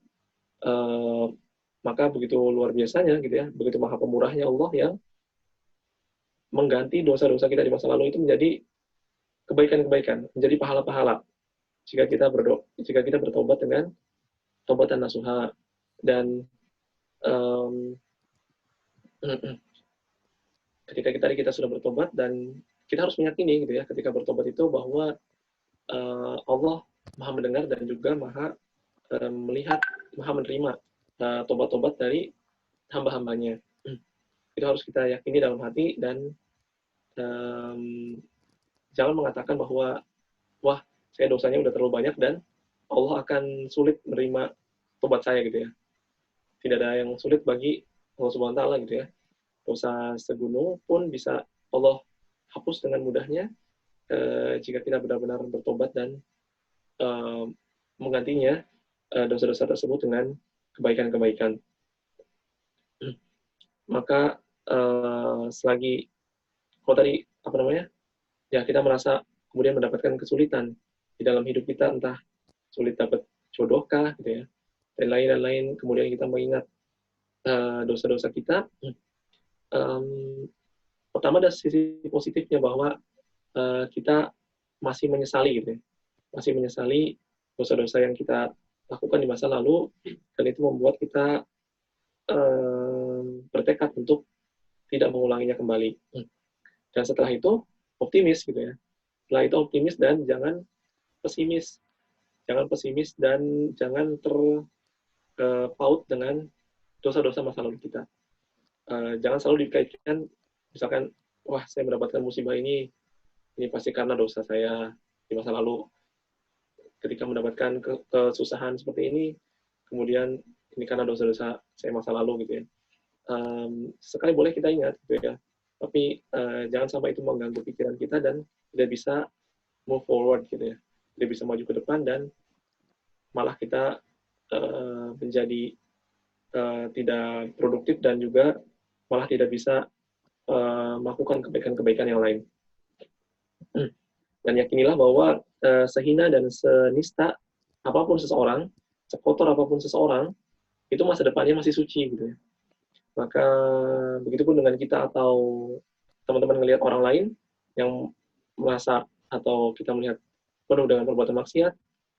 Maka begitu luar biasanya gitu ya, begitu maha pemurahnya Allah yang mengganti dosa-dosa kita di masa lalu itu menjadi kebaikan-kebaikan, menjadi pahala-pahala jika kita bertobat dengan tobatan nasuha. Dan ketika kita sudah bertobat, dan kita harus meyakini gitu ya, ketika bertobat itu bahwa Allah maha mendengar dan juga maha melihat, maha menerima tobat-tobat dari hamba-hambanya. Itu harus kita yakini dalam hati, dan jangan mengatakan bahwa wah, saya dosanya udah terlalu banyak dan Allah akan sulit menerima tobat saya gitu ya. Tidak ada yang sulit bagi Allah Subhanahu wa taala gitu ya. Dosa segunung pun bisa Allah hapus dengan mudahnya jika kita benar-benar bertobat dan menggantinya dosa-dosa tersebut dengan kebaikan-kebaikan. Maka selagi kalau tadi apa namanya, ya kita merasa kemudian mendapatkan kesulitan di dalam hidup kita, entah sulit dapat jodohkah gitu ya, dan lain-lain, kemudian kita mengingat dosa-dosa kita. Pertama ada sisi positifnya bahwa kita masih menyesali gitu ya, masih menyesali dosa-dosa yang kita lakukan di masa lalu, dan itu membuat kita bertekad untuk tidak mengulanginya kembali. Dan setelah itu optimis gitu ya. Setelah itu optimis dan jangan pesimis. Jangan pesimis dan jangan terpaut dengan dosa-dosa masa lalu kita. Jangan selalu dikaitkan, misalkan, wah saya mendapatkan musibah ini pasti karena dosa saya di masa lalu. Ketika mendapatkan kesusahan seperti ini, kemudian ini karena dosa-dosa saya masa lalu gitu ya. Sekali boleh kita ingat gitu ya, tapi jangan sampai itu mengganggu pikiran kita dan tidak bisa move forward gitu ya, tidak bisa maju ke depan, dan malah kita menjadi tidak produktif dan juga malah tidak bisa melakukan kebaikan-kebaikan yang lain. Dan yakinilah bahwa sehina dan senista apapun seseorang, sekotor apapun seseorang, itu masa depannya masih suci gitu ya. Maka begitupun dengan kita atau teman-teman melihat orang lain yang merasa atau kita melihat penuh dengan perbuatan maksiat,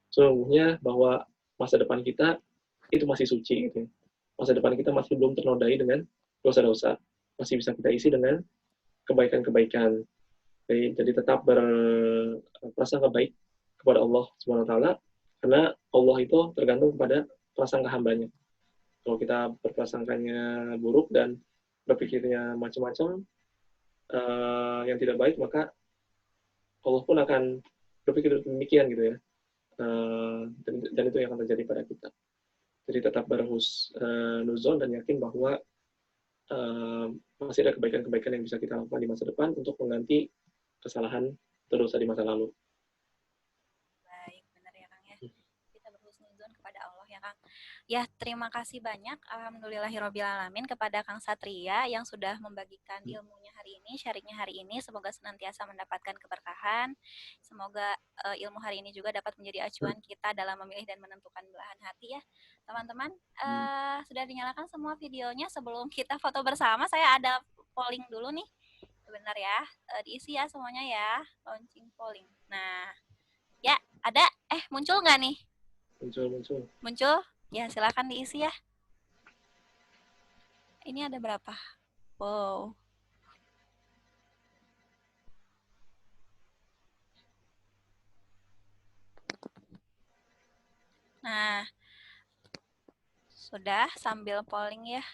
sesungguhnya bahwa masa depan kita itu masih suci gitu ya. Masa depan kita masih belum ternodai dengan dosa-dosa, masih bisa kita isi dengan kebaikan-kebaikan. Jadi tetap berprasangka baik kepada Allah Subhanahu wa taala, karena Allah itu tergantung kepada prasangka hambanya. Kalau kita berprasangkanya buruk dan berpikirnya macam-macam yang tidak baik, maka Allah pun akan berpikir demikian gitu ya. Dan itu yang akan terjadi pada kita. Jadi tetap berhusnuzon dan yakin bahwa masih ada kebaikan-kebaikan yang bisa kita lakukan di masa depan untuk mengganti kesalahan atau dosa di masa lalu. Baik, benar ya Kang ya. Kita berhusnuzon kepada Allah ya Kang. Ya, terima kasih banyak alhamdulillahirobbilalamin kepada Kang Satria yang sudah membagikan ilmunya hari ini, sharingnya hari ini. Semoga senantiasa mendapatkan keberkahan. Semoga ilmu hari ini juga dapat menjadi acuan kita dalam memilih dan menentukan belahan hati ya. Teman-teman, sudah dinyalakan semua videonya. Sebelum kita foto bersama, saya ada polling dulu nih. Benar ya, diisi ya semuanya ya, launching polling. Nah, ya ada, muncul nggak nih? Muncul? Ya silakan diisi ya. Ini ada berapa? Wow. Nah, sudah sambil polling ya.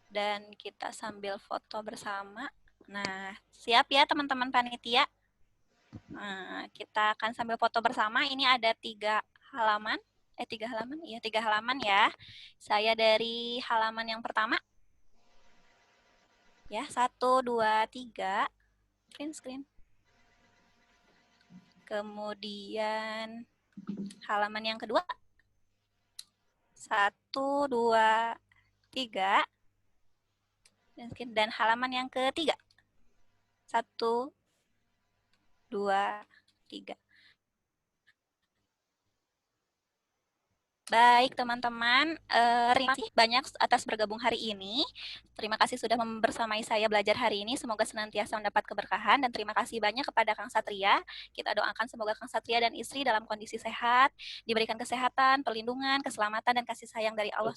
Dan kita sambil foto bersama. Nah, siap ya teman-teman panitia? Nah, kita akan sambil foto bersama. Ini ada 3 halaman. 3 halaman? Iya, 3 halaman ya. Saya dari halaman yang pertama. Ya, 1, 2, 3. Screen. Kemudian halaman yang kedua. 1, 2, 3. Dan halaman yang ketiga. 1, 2, 3. Baik teman-teman, terima kasih banyak atas bergabung hari ini. Terima kasih sudah membersamai saya belajar hari ini. Semoga senantiasa mendapat keberkahan, dan terima kasih banyak kepada Kang Satria. Kita doakan semoga Kang Satria dan istri dalam kondisi sehat, diberikan kesehatan, perlindungan, keselamatan, dan kasih sayang dari Allah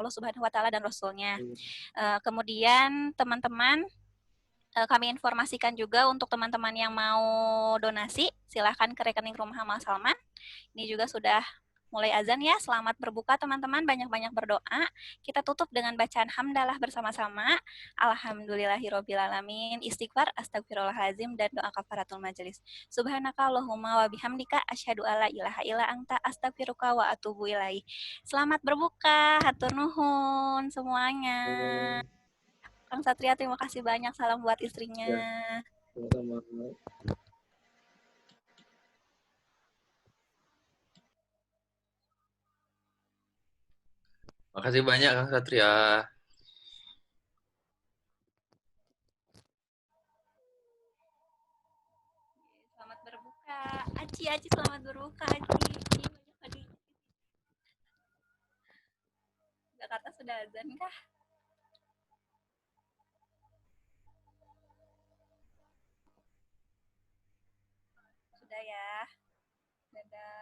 Subhanahu wa taala dan Rasul-Nya. Kemudian teman-teman, kami informasikan juga untuk teman-teman yang mau donasi, silahkan ke rekening Rumah Amal Salman. Ini juga sudah mulai azan ya. Selamat berbuka teman-teman, banyak-banyak berdoa. Kita tutup dengan bacaan hamdalah bersama-sama. Alhamdulillahirobbilalamin. Istighfar, astagfirullahaladzim, dan doa kafaratul majelis. Subhanaka Allahumma wa bihamdika asyhadu alla ilaha illa anta astaghfiruka wa atubu ilaih. Selamat berbuka, hatur nuhun semuanya. Kang Satria, terima kasih banyak. Salam buat istrinya. Ya. Sama-sama. Makasih banyak Kang Satria. Selamat berbuka. Aci, selamat berbuka, Aci. Banyak lagi. Jakarta sudah azan kah? Sudah ya. Dadah.